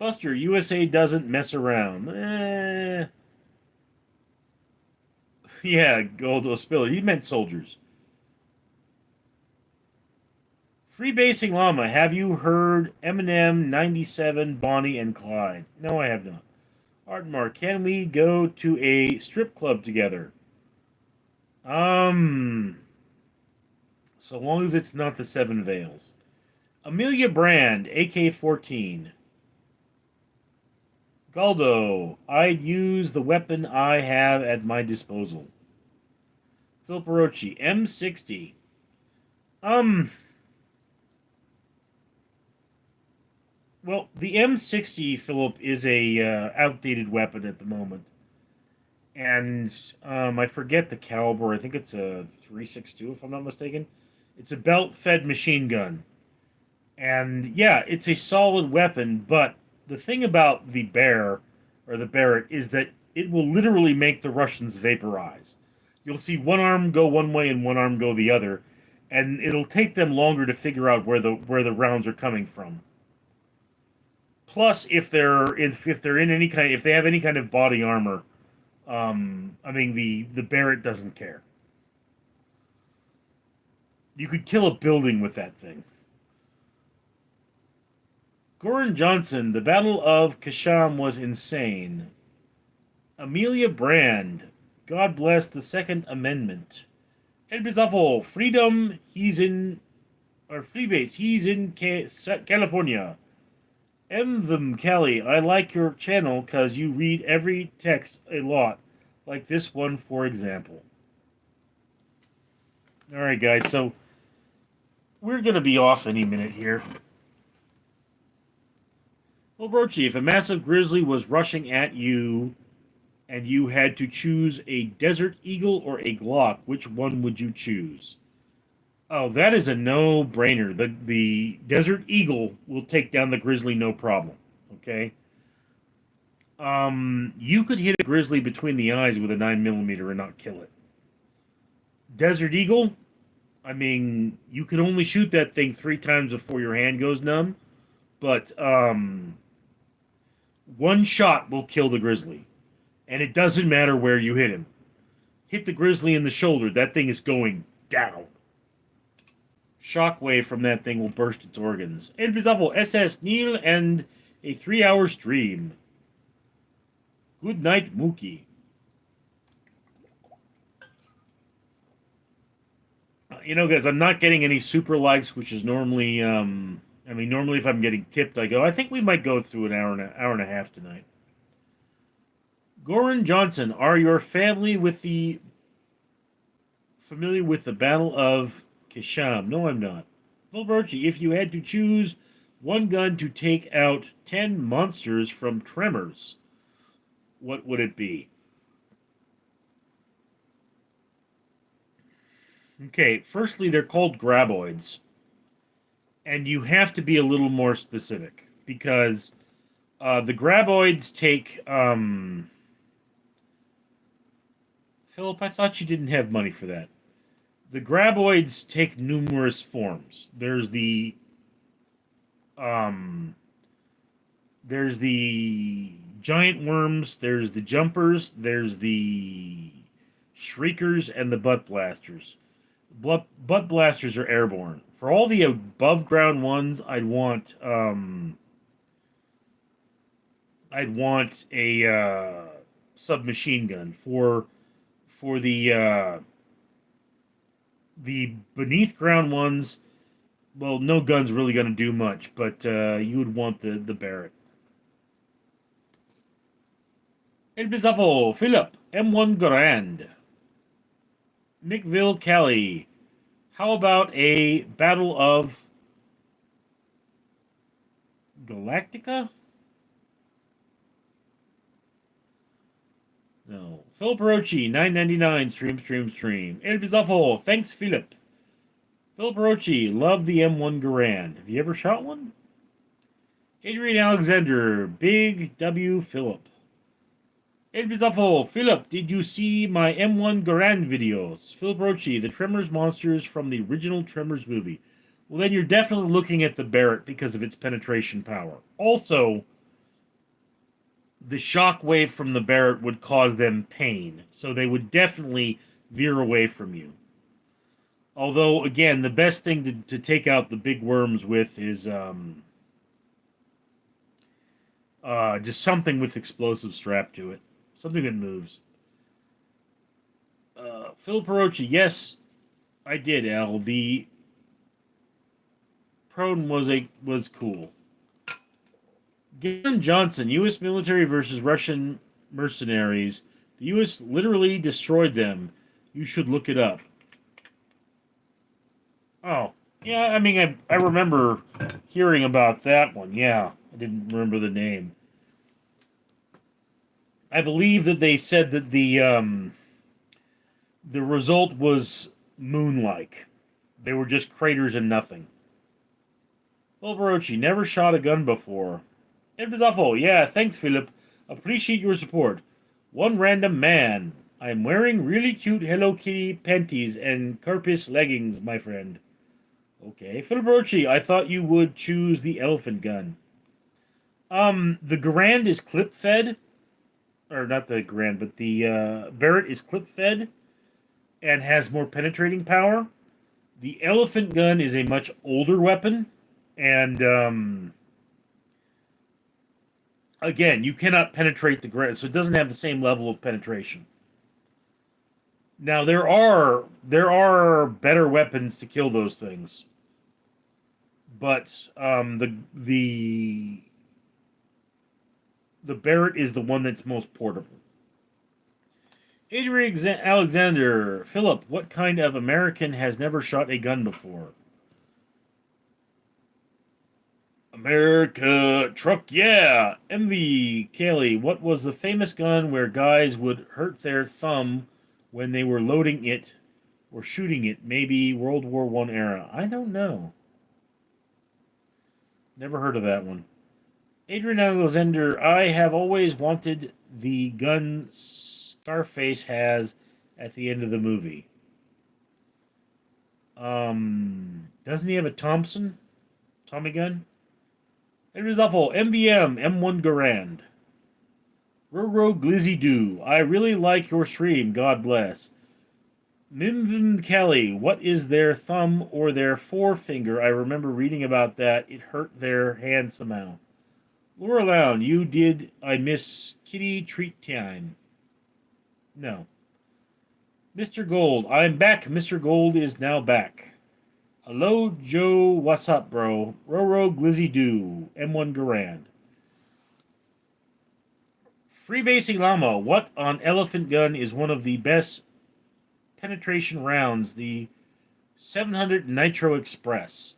Buster, USA doesn't mess around. Yeah, Goldo Spiller. He meant soldiers. Freebasing Llama, have you heard Eminem, 97, Bonnie, and Clyde? No, I have not. Artmark, can we go to a strip club together? So long as it's not the Seven Veils. Amelia Brand, AK-14. Galdo, I'd use the weapon I have at my disposal. Phil Perochi, M60. Well, the M60, Philip, is a outdated weapon at the moment. And I forget the caliber. I think it's a 3.62, if I'm not mistaken. It's a belt-fed machine gun. And yeah, it's a solid weapon, but the thing about the Bear, or the Barrett, is that it will literally make the Russians vaporize. You'll see one arm go one way and one arm go the other, and it'll take them longer to figure out where the rounds are coming from. Plus, if they're in any kind, if they have any kind of body armor, I mean the Barrett doesn't care. You could kill a building with that thing. Goran Johnson, the Battle of Kasham was insane. Amelia Brand, God bless the Second Amendment. El Bizarro, Freedom, he's in, or Freebase, he's in California. M. Kelly, I like your channel because you read every text a lot, like this one, for example. Alright, guys, so we're going to be off any minute here. Well, Brochi, if a massive grizzly was rushing at you and you had to choose a Desert Eagle or a Glock, which one would you choose? Oh, that is a no-brainer. The Desert Eagle will take down the grizzly no problem. Okay? You could hit a grizzly between the eyes with a 9mm and not kill it. Desert Eagle, I mean, you can only shoot that thing 3 times before your hand goes numb, but one shot will kill the grizzly. And it doesn't matter where you hit him. Hit the grizzly in the shoulder, that thing is going down. Shockwave from that thing will burst its organs. And Bizarro, SS Neil, and a 3-hour stream. Good night, Mookie. You know, guys, I'm not getting any super likes, which is normally I mean, normally if I'm getting tipped, I go, I think we might go through an hour and a half tonight. Goran Johnson, are your family with the familiar with the Battle of Kisham? No, I'm not. Phil Birchie, if you had to choose one gun to take out 10 monsters from Tremors, what would it be? Okay, firstly, they're called graboids. And you have to be a little more specific because the graboids take. Philip, I thought you didn't have money for that. The graboids take numerous forms. Um, there's the giant worms. There's the jumpers. There's the shriekers and the butt blasters. Butt blasters are airborne. For all the above ground ones, I'd want a submachine gun. For the beneath ground ones, well, no gun's really going to do much, but you would want the Barrett. El Bizarro, Philip, M1 Grand, Nickville, Cali. How about a Battle of Galactica? No. Philip Rochi, 9.99, stream. El Bizarro, thanks, Philip. Philip Rochi, love the M1 Garand. Have you ever shot one? Adrian Alexander, Big W Philip. El Bizarro, Philip, did you see my M1 Garand videos? Philip Rochi, the Tremors monsters from the original Tremors movie. Well, then you're definitely looking at the Barrett because of its penetration power. Also, the shock wave from the Barrett would cause them pain, so they would definitely veer away from you. Although, again, the best thing to take out the big worms with is just something with explosive strap to it. Something that moves. Phil Perochi, yes, I did, Al. The prone was cool. Garen Johnson, U.S. military versus Russian mercenaries. The U.S. literally destroyed them. You should look it up. Oh, yeah, I mean, I remember hearing about that one. Yeah, I didn't remember the name. I believe that they said that the result was moon-like. They were just craters and nothing. Phil Barochi, never shot a gun before. It was awful. Yeah, thanks, Philip. Appreciate your support. One random man. I'm wearing really cute Hello Kitty panties and Carpus leggings, my friend. Okay. Phil Barochi, I thought you would choose the elephant gun. The Garand is clip-fed. Or not the Garand, but the Barrett is clip-fed and has more penetrating power. The elephant gun is a much older weapon, and again, you cannot penetrate the Garand, so it doesn't have the same level of penetration. Now there are better weapons to kill those things, but the Barrett is the one that's most portable. Adrian Alexander, Philip, what kind of American has never shot a gun before? America truck, yeah. MV Kelly, what was the famous gun where guys would hurt their thumb when they were loading it or shooting it? Maybe World War I era. I don't know. Never heard of that one. Adrian Alexander, I have always wanted the gun Scarface has at the end of the movie. Doesn't he have a Thompson? Tommy gun? It was awful. MBM, M1 Garand. Roro Glizzy Doo, I really like your stream, God bless. Mimvin Kelly, what is their thumb or their forefinger? I remember reading about that. It hurt their hand somehow. Laura Lown, you did I miss kitty treat time? No. Mr. Gold, I'm back. Mr. Gold is now back. Hello, Joe. What's up, bro? Roro Glizzy Doo. M1 Garand. Freebasing Llama. What on Elephant Gun is one of the best penetration rounds? The 700 Nitro Express.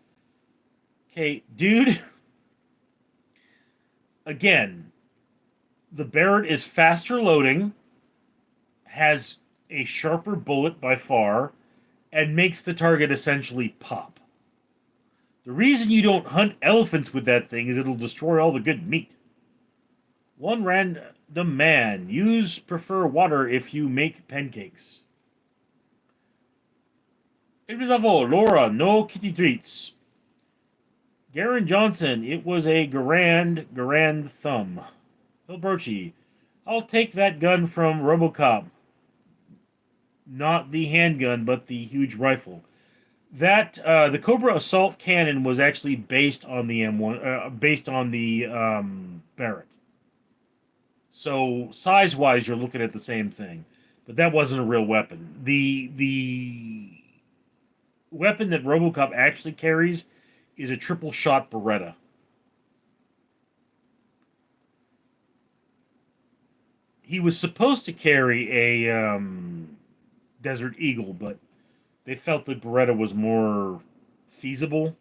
Okay, dude. Again, the Barrett is faster loading, has a sharper bullet by far, and makes the target essentially pop. The reason you don't hunt elephants with that thing is it'll destroy all the good meat. One random man. Use prefer water if you make pancakes. It was Laura, no kitty treats. Garen Johnson, it was a grand thumb. Phil Brochi, I'll take that gun from Robocop. Not the handgun, but the huge rifle. That the Cobra assault cannon was actually based on the M1, based on the Barrett. So size-wise, you're looking at the same thing, but that wasn't a real weapon. The weapon that RoboCop actually carries is a triple shot Beretta. He was supposed to carry a Desert Eagle, but they felt that Beretta was more feasible.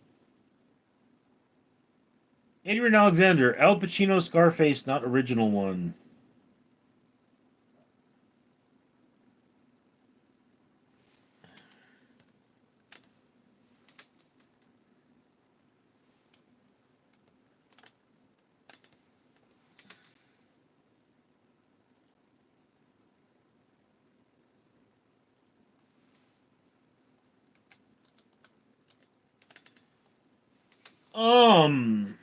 Adrian Alexander, Al Pacino Scarface, not original one. Um.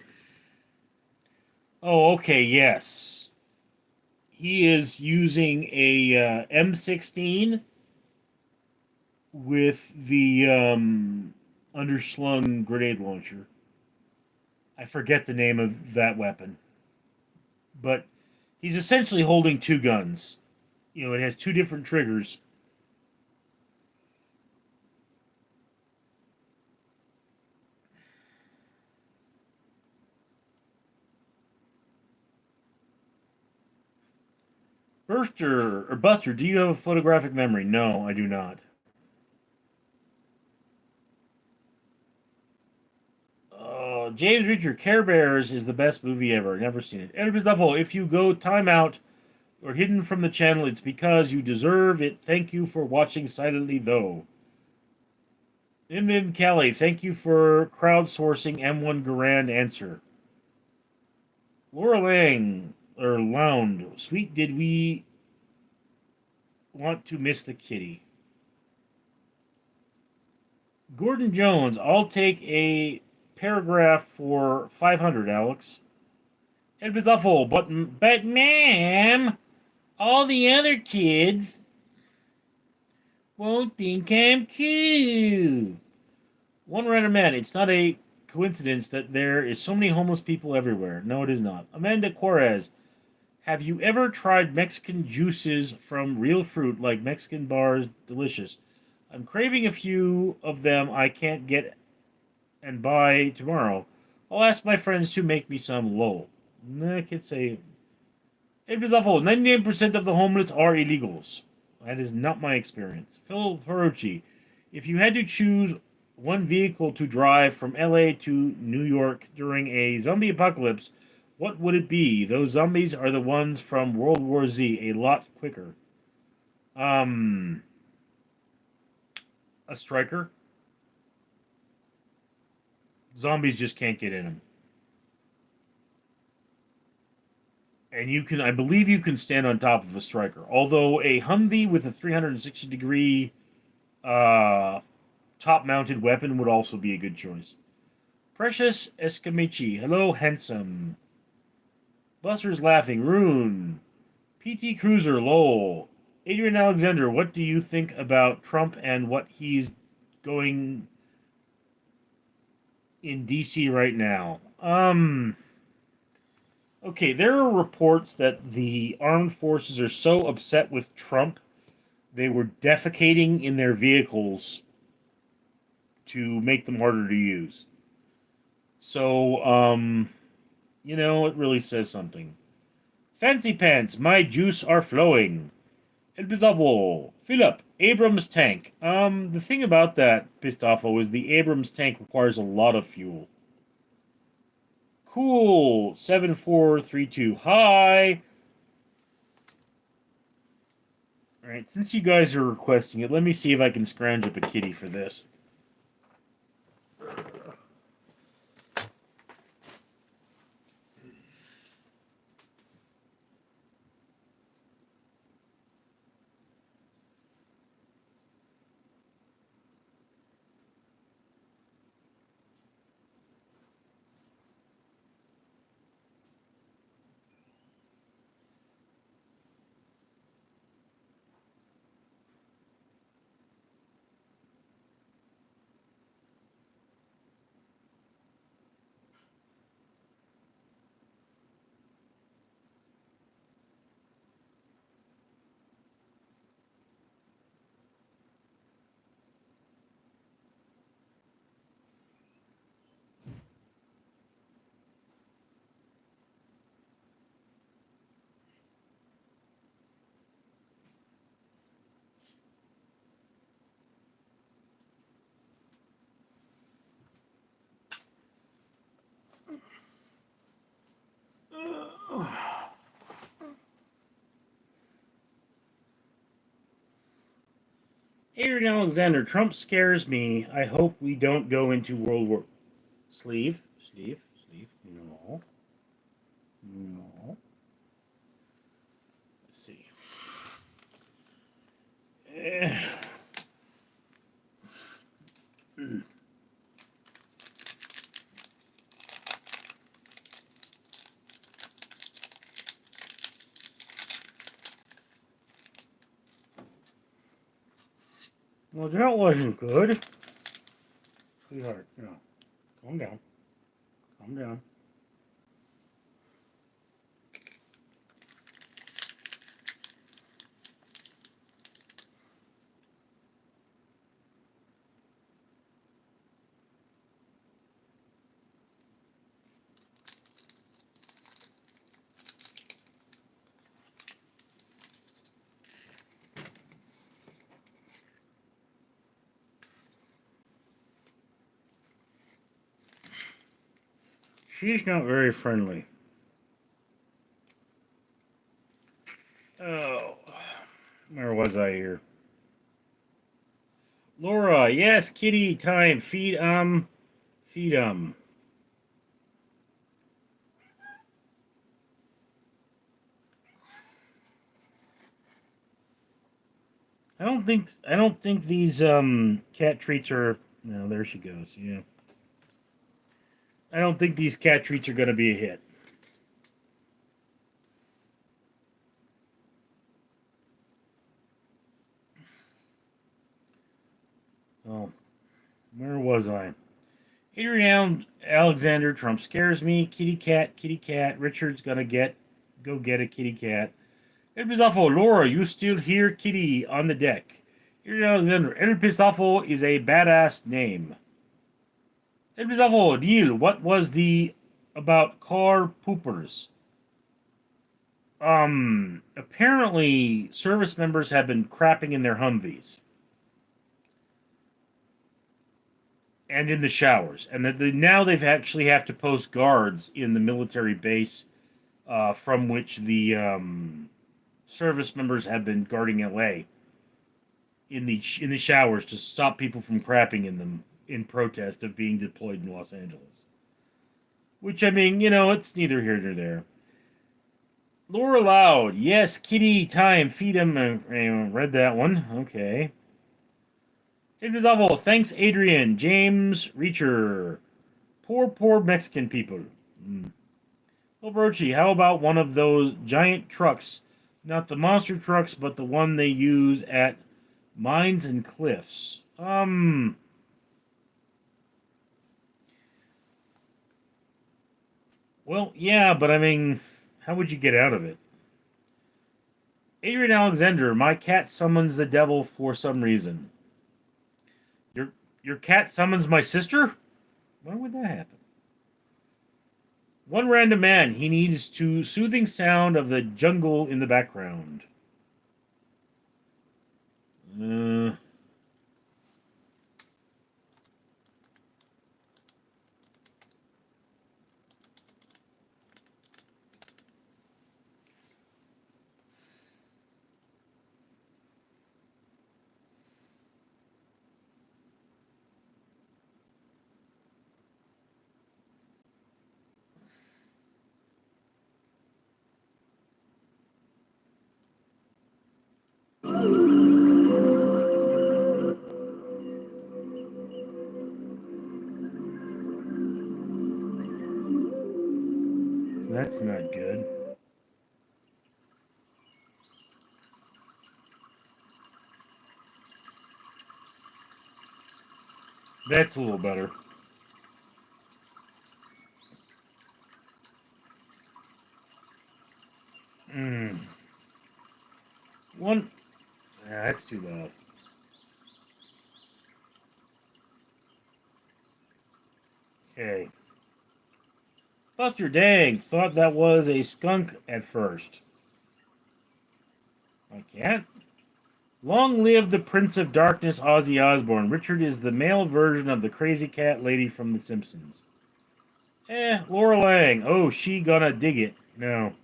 Oh, okay. Yes, he is using a M16 with the underslung grenade launcher. I forget the name of that weapon, but he's essentially holding two guns. You know, it has two different triggers. Buster, do you have a photographic memory? No, I do not. James Richard, Care Bears is the best movie ever. Never seen it. Edward Duffel, if you go timeout or hidden from the channel, it's because you deserve it. Thank you for watching silently, though. Imim Kelly, thank you for crowdsourcing M1 Garand answer. Laura Lang, or Lound, sweet did we want to miss the kitty. Gordon Jones, I'll take a paragraph for 500, Alex. It was awful, but ma'am, all the other kids won't think I'm cute. One random man, it's not a coincidence that there is so many homeless people everywhere. No, it is not. Amanda Juarez, have you ever tried Mexican juices from real fruit like Mexican bars? Delicious. I'm craving a few of them I can't get and buy tomorrow. I'll ask my friends to make me some lol. I can't say. It is awful. 99% of the homeless are illegals. That is not my experience. Phil Ferrucci, if you had to choose one vehicle to drive from LA to New York during a zombie apocalypse, what would it be? Those zombies are the ones from World War Z, a lot quicker. A striker. Zombies just can't get in them. And you can, I believe you can stand on top of a striker. Although a Humvee with a 360-degree top-mounted weapon would also be a good choice. Precious Escamichi, hello, handsome. Buster's laughing. Rune. PT Cruiser, lol. Adrian Alexander, what do you think about Trump and what he's going in DC right now? Okay, there are reports that the armed forces are so upset with Trump, they were defecating in their vehicles to make them harder to use. So, it really says something. Fancy pants, my juice are flowing. El Bizarro, fill up. Abrams tank. The thing about that, Pistafo, is the Abrams tank requires a lot of fuel. Cool. 7432. Hi. Alright, since you guys are requesting it, let me see if I can scrounge up a kitty for this. Adrian Alexander, Trump scares me. I hope we don't go into World War. Sleeve. No. No. Let's see. Eh. Well, that wasn't good. Sweetheart, no. Calm down. Calm down. She's not very friendly. Oh. Where was I here? Laura, yes, kitty time. Feed. Feed. I don't think these cat treats are. No, there she goes. Yeah. I don't think these cat treats are going to be a hit. Oh, where was I? Adrian Alexander, Trump scares me. Kitty cat. Richard's gonna go get a kitty cat. El Pistafo, Laura, you still hear kitty on the deck. Adrian Alexander, El Pistafo is a badass name. El Pistafo, Neal, what was the about car poopers? Apparently service members have been crapping in their Humvees. And in the showers, and that now they've actually have to post guards in the military base from which the service members have been guarding LA in the showers to stop people from crapping in them in protest of being deployed in Los Angeles. Which I mean, it's neither here nor there. Laura Loud, yes, kitty time, feed him. Read that one. Okay. Invisible, thanks, Adrian. James Reacher. Poor Mexican people. Well, Brochi, how about one of those giant trucks? Not the monster trucks, but the one they use at mines and cliffs. Well, yeah, but I mean, how would you get out of it? Adrian Alexander, my cat summons the devil for some reason. Your Your cat summons my sister? Why would that happen? One random man. He needs to soothing sound of the jungle in the background. Uh, that's not good. That's a little better. Mm. One. Yeah, that's too loud. Okay. Buster, dang, thought that was a skunk at first. I can't. Long live the Prince of Darkness, Ozzy Osbourne. Richard is the male version of the crazy cat lady from The Simpsons. Laura Lang. Oh, she gonna dig it. No.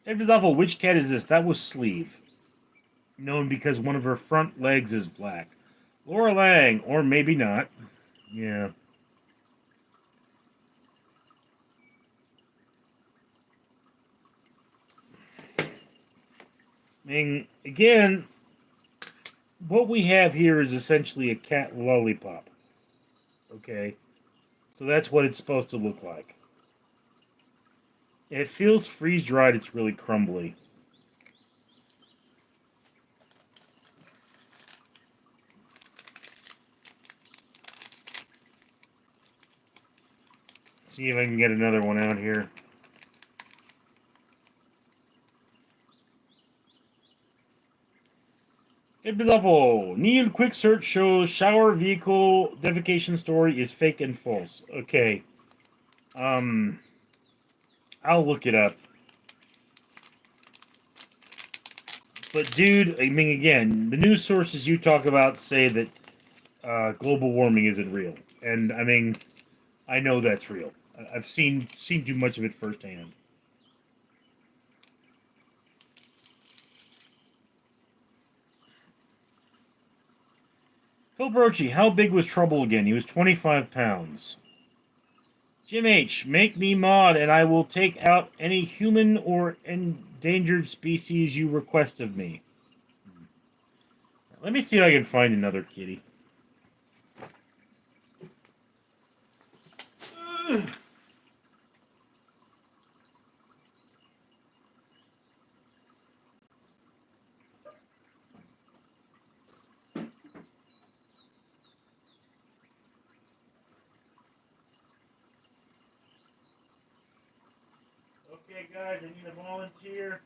It was awful. Which cat is this? That was Sleeve. Known because one of her front legs is black. Laura Lang, or maybe not. Yeah. I mean, again, what we have here is essentially a cat lollipop. Okay? So that's what it's supposed to look like. It feels freeze dried, it's really crumbly. See if I can get another one out here. It'd be awful. Neal quick search shows shower vehicle defecation story is fake and false. Okay. I'll look it up. But dude, I mean, again, the news sources you talk about say that global warming isn't real, and I mean, I know that's real. I've seen too much of it firsthand. Phil Brochi, how big was Trouble again? He was 25 pounds. Jim H, make me mod, and I will take out any human or endangered species you request of me. Let me see if I can find another kitty. Okay, guys, I need a volunteer.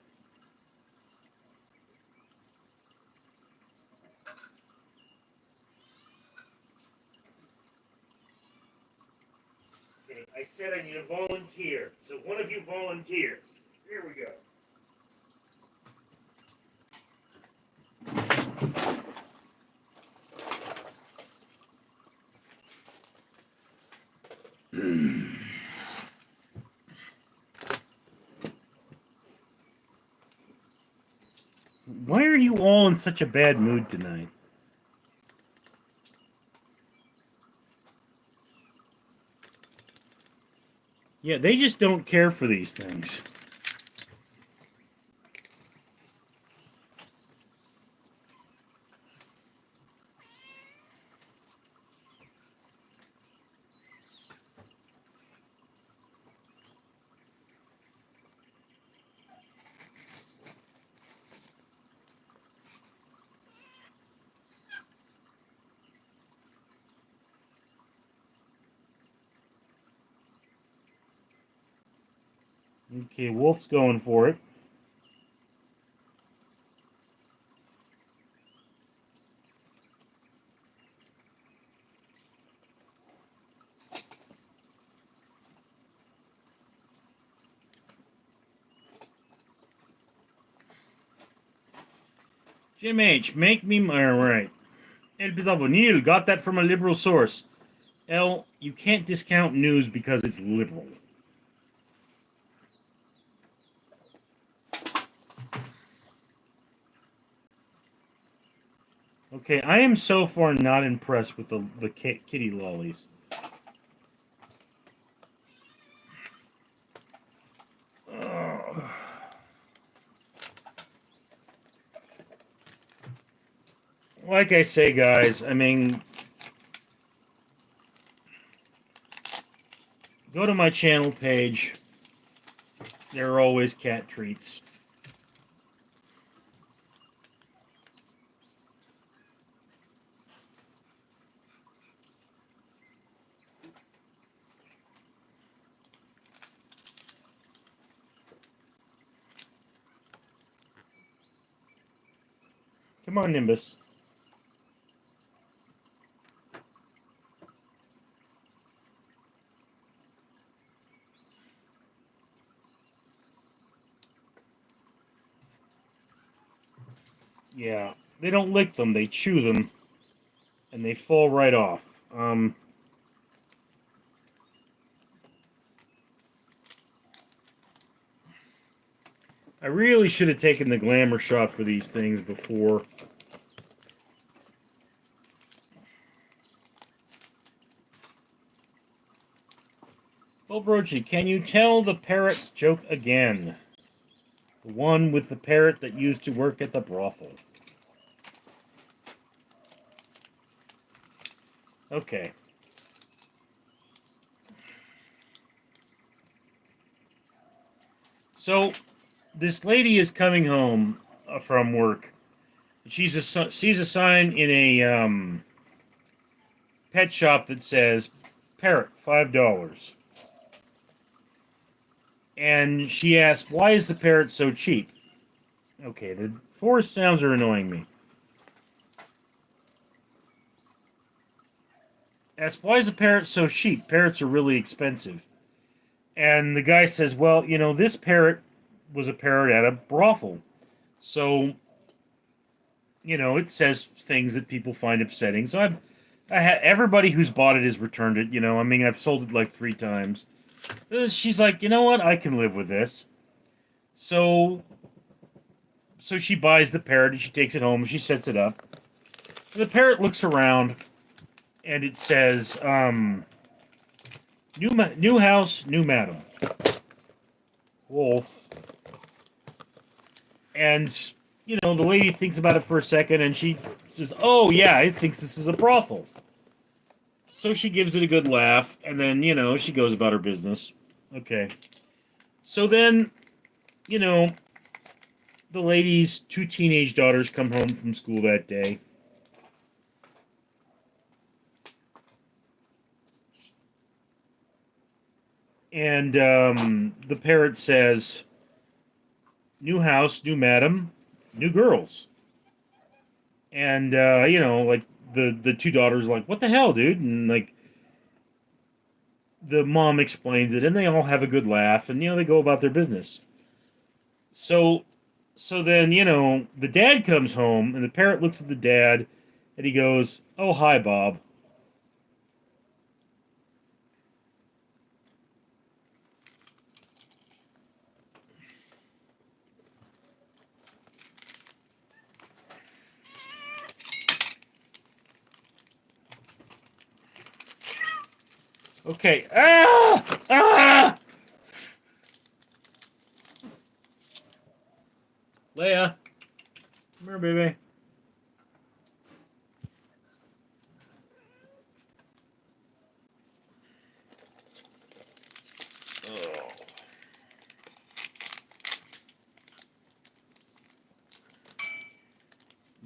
Okay, I said I need a volunteer. So one of you volunteer. Here we go. Why are you all in such a bad mood tonight? Yeah, they just don't care for these things. Okay, Wolf's going for it. Jim H, make me... Alright. El Pizarro Neal, got that from a liberal source. L, you can't discount news because it's liberal. Okay, I am so far not impressed with the kitty lollies. Like I say, guys, I mean, go to my channel page. There are always cat treats. Come on, Nimbus. Yeah, they don't lick them, they chew them, and they fall right off. I really should have taken the glamour shot for these things before. Well, Brochi, can you tell the parrot's joke again? The one with the parrot that used to work at the brothel. Okay. So, this lady is coming home from work. She sees a sign in a pet shop that says, "Parrot, $5." And she asks, "Why is the parrot so cheap?" Okay, the forest sounds are annoying me. Asks, "Why is the parrot so cheap? Parrots are really expensive." And the guy says, "Well, you know, this parrot was a parrot at a brothel. So, you know, it says things that people find upsetting. So everybody who's bought it has returned it. You know, I mean, I've sold it like 3 times." She's like, "You know what? I can live with this." So, so she buys the parrot and she takes it home and she sets it up. The parrot looks around and it says, "New house, new madam. Wolf." And, you know, the lady thinks about it for a second and she says, "Oh, yeah, it thinks this is a brothel." So she gives it a good laugh and then, you know, she goes about her business. Okay. So then, you know, the lady's 2 teenage daughters come home from school that day. And the parrot says, "New house, new madam, new girls." And, you know, like, the 2 daughters are like, "What the hell, dude?" And, like, the mom explains it, and they all have a good laugh, and, you know, they go about their business. So, so then, you know, the dad comes home, and the parrot looks at the dad, and he goes, "Oh, hi, Bob." Okay. Ah! Ah! Leia, come here, baby. Oh.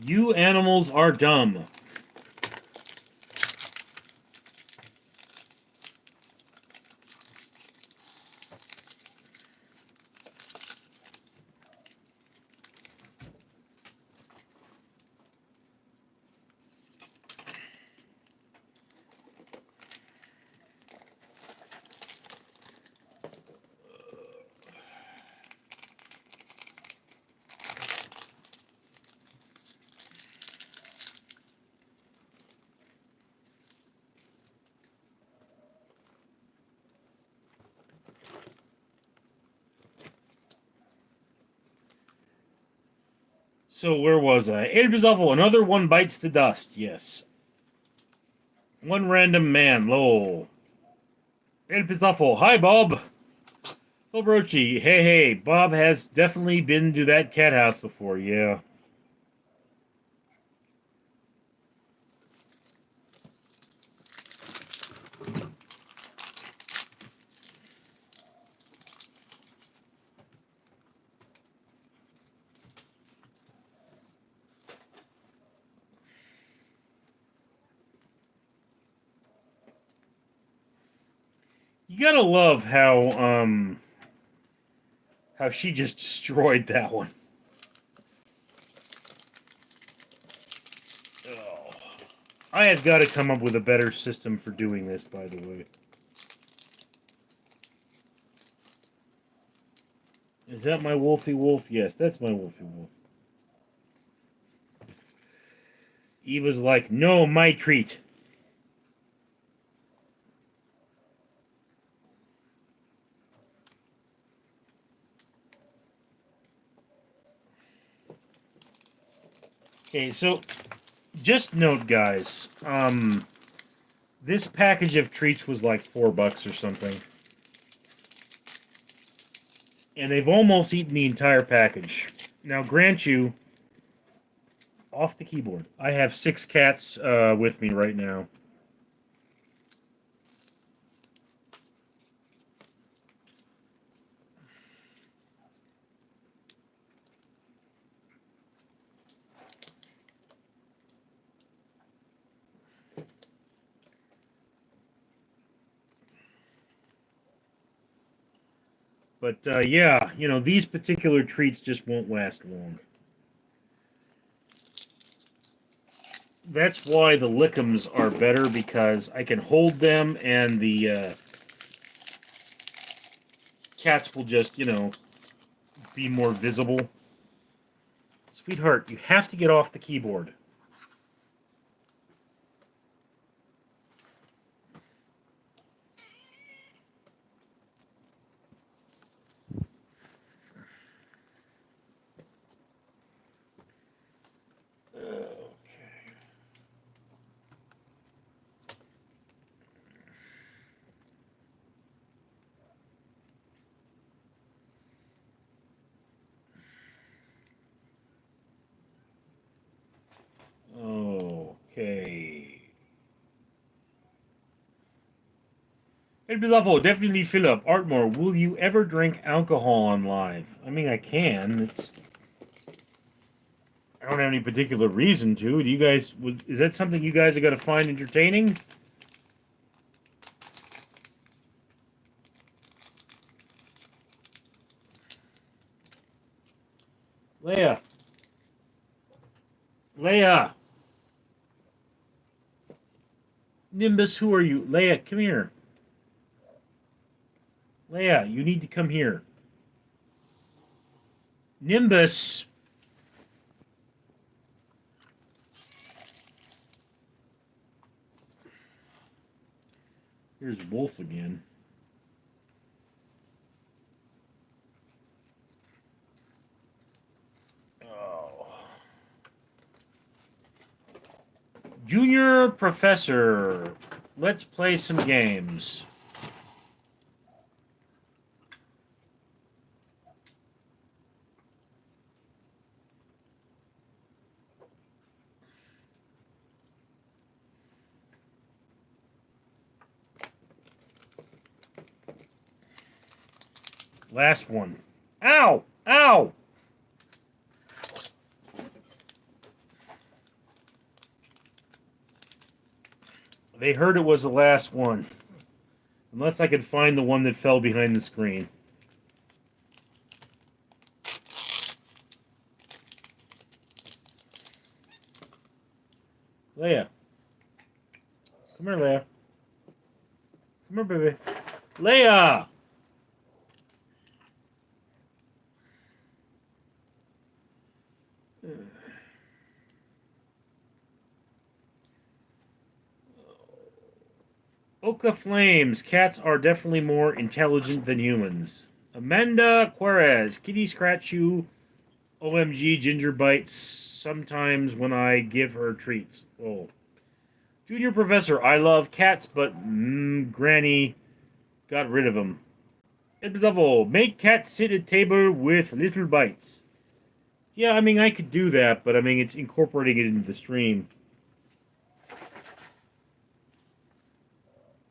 You animals are dumb. So where was I? Elbizaffel, another one bites the dust. Yes. One random man, lol. Elbizaffel, hi Bob. Oh, Brochi, hey, Bob has definitely been to that cat house before, yeah. You gotta love how she just destroyed that one. Oh. I have got to come up with a better system for doing this, by the way. Is that my Wolfie Wolf? Yes, that's my Wolfie Wolf. Eva's like, no, my treat. Okay, so just note, guys, this package of treats was like $4 or something. And they've almost eaten the entire package. Now, grant you, off the keyboard, I have 6 cats with me right now. But yeah, you know, these particular treats just won't last long. That's why the lickums are better, because I can hold them and the cats will just, you know, be more visible. Sweetheart, you have to get off the keyboard. Okay. It'd be lovely. Definitely fill up. Artmore, will you ever drink alcohol on live? I mean, I can. It's. I don't have any particular reason to. Do you guys? Is that something you guys are going to find entertaining? Leia. Leia. Nimbus, who are you? Leia, come here. Leia, you need to come here. Nimbus. Here's Wolf again. Oh. Junior Professor. Let's play some games. Last one. Ow! Ow! They heard it was the last one. Unless I could find the one that fell behind the screen. Leia. Come here, Leia. Come here, baby. Leia! Oka Flames. Cats are definitely more intelligent than humans. Amanda Quarez. Kitty Scratch You. OMG, Ginger bites sometimes when I give her treats. Oh. Junior Professor, I love cats, but Granny got rid of them. Episode, make cats sit at table with little bites. Yeah, I mean, I could do that, but I mean, it's incorporating it into the stream.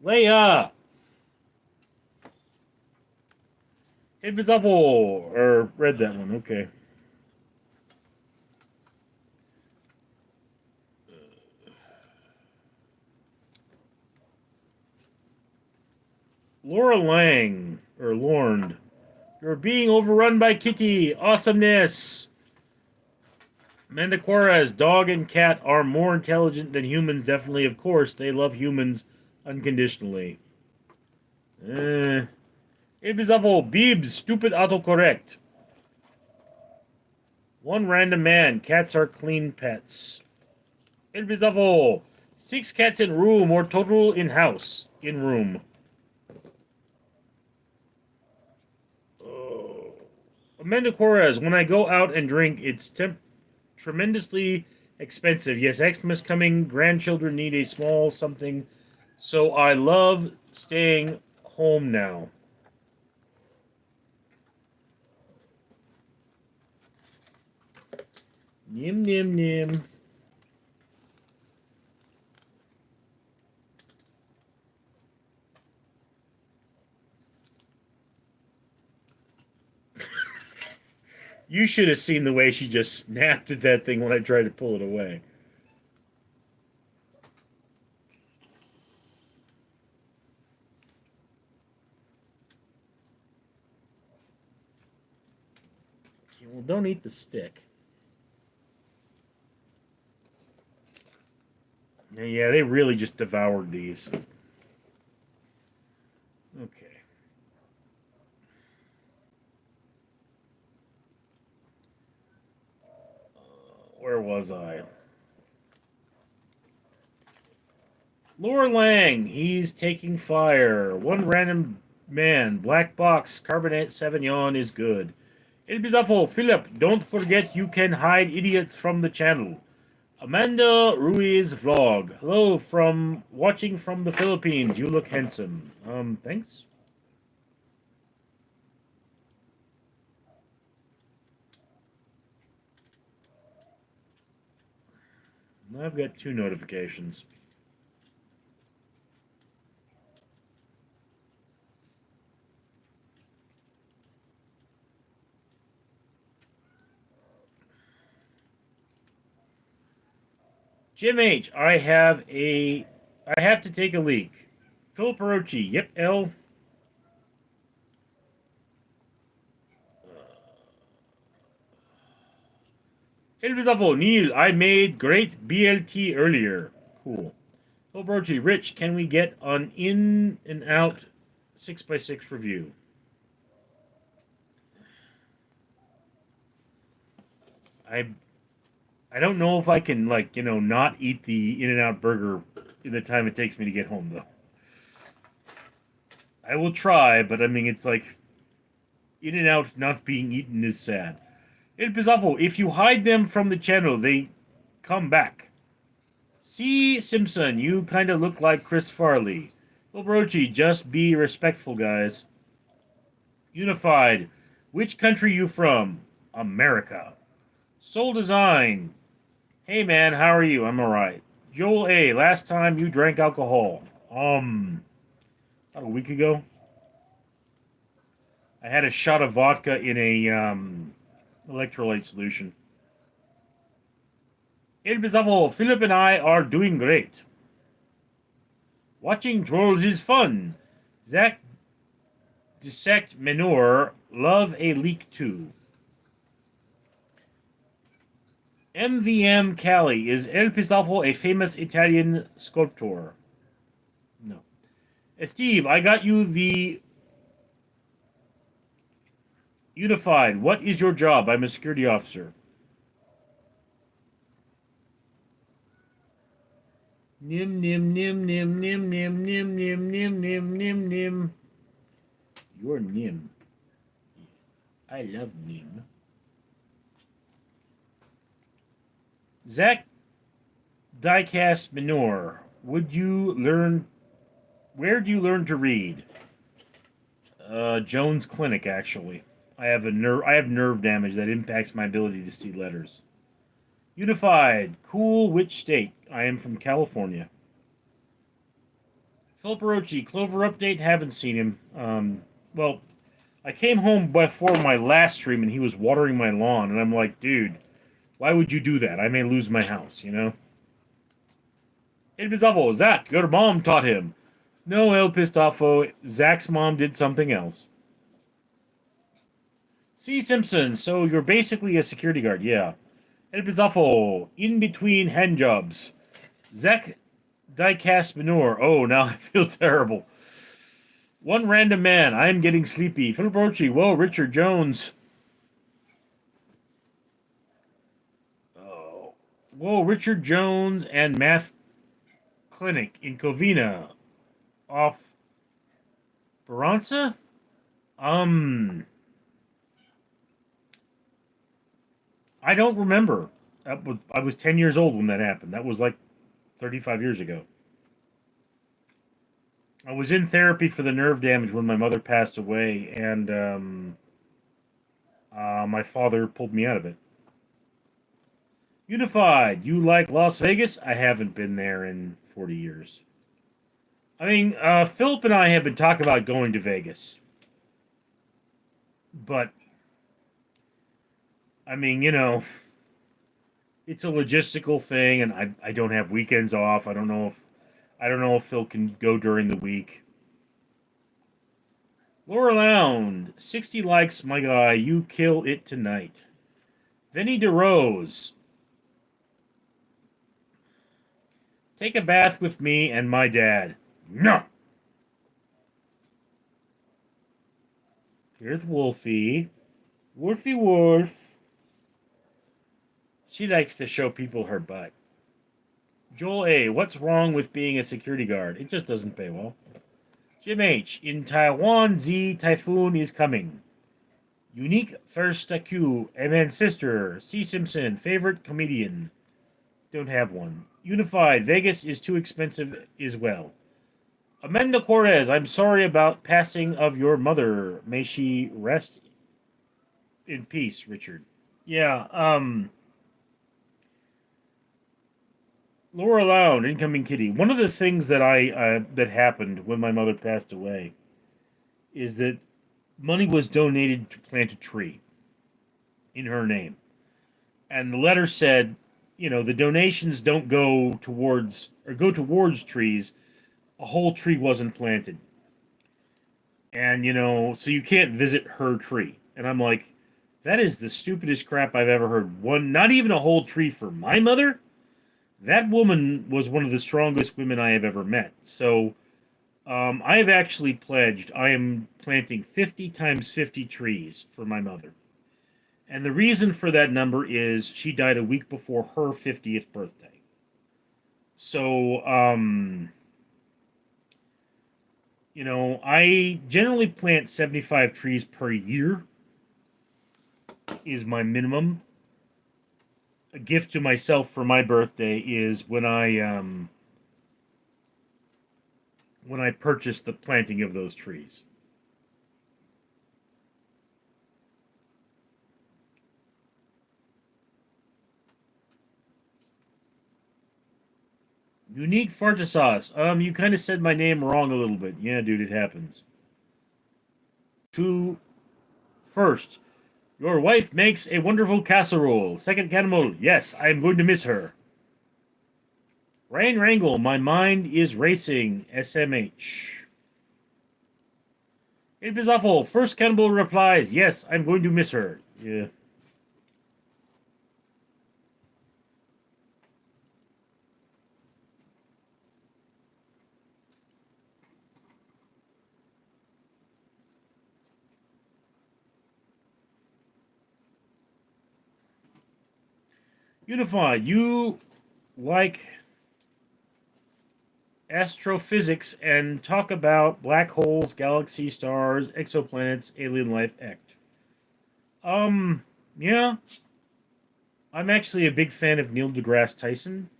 Leia! Episode, or read that one, okay. Laura Lang, or Lorne. You're being overrun by Kitty. Awesomeness. Mandaquaras, dog and cat are more intelligent than humans, definitely. Of course, they love humans unconditionally. Ibizavo, Beebs, stupid autocorrect. One random man, cats are clean pets. Ibizavo, 6 cats in room, or total in house. In room. Amanda Corres, when I go out and drink, it's tremendously expensive. Yes, Xmas coming, grandchildren need a small something, so I love staying home now. Nim, nim, nim. You should have seen the way she just snapped at that thing when I tried to pull it away. Okay, well, don't eat the stick. Yeah, they really just devoured these. Okay. Where was I? Laura Lang, he's taking fire. One random man, black box, carbonate Sauvignon is good. El Bizafo, Philip, don't forget you can hide idiots from the channel. Amanda Ruiz vlog. Hello from watching from the Philippines. You look handsome. Thanks. I've got 2 notifications. Jim H, I have to take a leak. Philip Perochi, yep, L. El Bizafo, Neil, I made great BLT earlier. Cool. Philip Perochi, Rich, can we get an in and out 6x6 review? I don't know if I can, like, not eat the In-N-Out burger in the time it takes me to get home, though. I will try, but I mean, it's like In-N-Out not being eaten is sad. El Pizzapo, if you hide them from the channel, they come back. See, Simpson, you kind of look like Chris Farley. Obrochi, just be respectful, guys. Unified, which country you from? America. Soul Design, hey man, how are you? I'm alright. Joel A, last time you drank alcohol. About a week ago. I had a shot of vodka in a electrolyte solution. El Bizavo, Philip and I are doing great. Watching trolls is fun. Zach Dissect Menor, love a leak too. MVM Cali, is El Pizzapo a famous Italian sculptor? No. Steve, I got you the Unified. What is your job? I'm a security officer. Nim nim nim nim nim nim nim nim nim nim nim nim. You're Nim. I love Nim. Zach Diecast Minor. Would you learn? Where do you learn to read? Jones Clinic, actually. I have nerve damage that impacts my ability to see letters. Unified. Cool. Which state? I am from California. Philip Rochi. Clover update. Haven't seen him. Well, I came home before my last stream and he was watering my lawn, and I'm like, dude, why would you do that? I may lose my house, you know? El Pistafo, Zach, your mom taught him. No, El Pistafo, Zach's mom did something else. C. Simpson, so you're basically a security guard, yeah. El Pistafo, in between hand jobs. Zach Diecast Manure, oh, now I feel terrible. One random man, I'm getting sleepy. Philip Rochi, whoa, Richard Jones. Oh, whoa, Richard Jones and Math Clinic in Covina. Off Baranza? I don't remember. I was 10 years old when that happened. That was like 35 years ago. I was in therapy for the nerve damage when my mother passed away, and my father pulled me out of it. Unified, you like Las Vegas? I haven't been there in 40 years. I mean, Philip and I have been talking about going to Vegas. But, I mean, you know, it's a logistical thing, and I don't have weekends off. I don't know if Phil can go during the week. Laura Lound, 60 likes, my guy. You kill it tonight. Vinny DeRose. Take a bath with me and my dad. No. Here's Wolfie. Wolfie Wolf. She likes to show people her butt. Joel A., what's wrong with being a security guard? It just doesn't pay well. Jim H., in Taiwan, Z Typhoon is coming. Unique First Q, MN Sister, C. Simpson, favorite comedian. Don't have one. Unified, Vegas is too expensive as well. Amanda Cortez, I'm sorry about passing of your mother. May she rest in peace, Richard. Yeah, Laura Loud, incoming kitty. One of the things that that happened when my mother passed away is that money was donated to plant a tree in her name, and the letter said, you know, the donations don't go towards trees. A whole tree wasn't planted, and you know, so you can't visit her tree. And I'm like, that is the stupidest crap I've ever heard. One, not even a whole tree for my mother. That woman was one of the strongest women I have ever met. So, I have actually pledged I am planting 50 times 50 trees for my mother. And the reason for that number is she died a week before her 50th birthday. So, you know, I generally plant 75 trees per year, is my minimum. A gift to myself for my birthday is when I purchased the planting of those trees. Unique Fartasauce. You kind of said my name wrong a little bit. Yeah, dude, it happens. First, your wife makes a wonderful casserole. Second cannibal, yes, I am going to miss her. Rain Wrangle, my mind is racing. SMH. It is awful. First cannibal replies, yes, I'm going to miss her. Yeah. Unified, you like astrophysics and talk about black holes, galaxy stars, exoplanets, alien life act. Yeah. I'm actually a big fan of Neil deGrasse Tyson.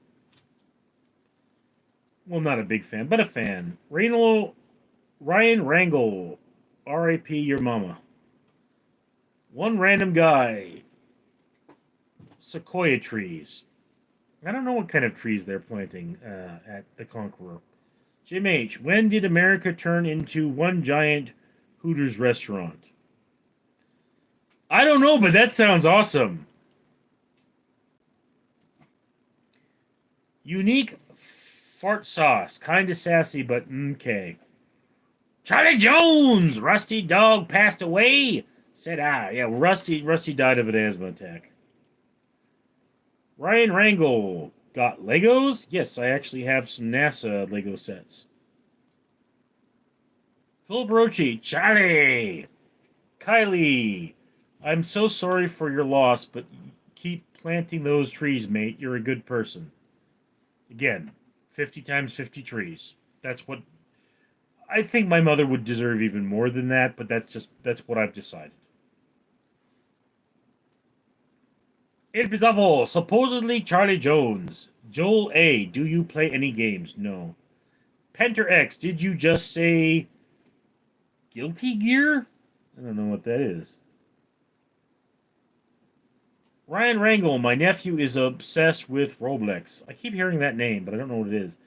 Well, not a big fan, but a fan. Ryan Rangel, R.I.P. Your mama. One random guy, sequoia trees. I don't know what kind of trees they're planting at the Conqueror. Jim H. When did America turn into one giant Hooters restaurant? I don't know, but that sounds awesome. Unique fart sauce. Kinda sassy, but okay. Charlie Jones! Rusty Dog passed away! Said I. Yeah, Rusty died of an asthma attack. Ryan Rangel. Got Legos? Yes, I actually have some NASA Lego sets. Phil Brochi. Charlie! Kylie. I'm so sorry for your loss, but keep planting those trees, mate. You're a good person. Again, 50 times 50 trees. That's what I think my mother would deserve even more than that, but that's what I've decided. El Pizarro, supposedly Charlie Jones. Joel A, do you play any games? No. Penter X, did you just say Guilty Gear? I don't know what that is. Ryan Rangel, my nephew is obsessed with Roblox. I keep hearing that name, but I don't know what it is.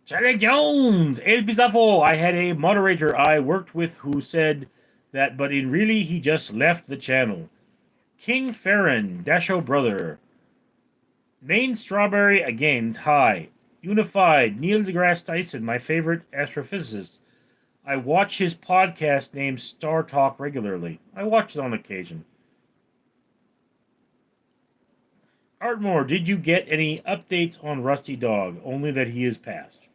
Charlie Jones! El Pizarro! I had a moderator I worked with who said that, but in really he just left the channel. King Farron, Dasho Brother. Maine Strawberry again, hi. Unified, Neil deGrasse Tyson, my favorite astrophysicist. I watch his podcast named Star Talk regularly. I watch it on occasion. Artmore, did you get any updates on Rusty Dog? Only that he is passed.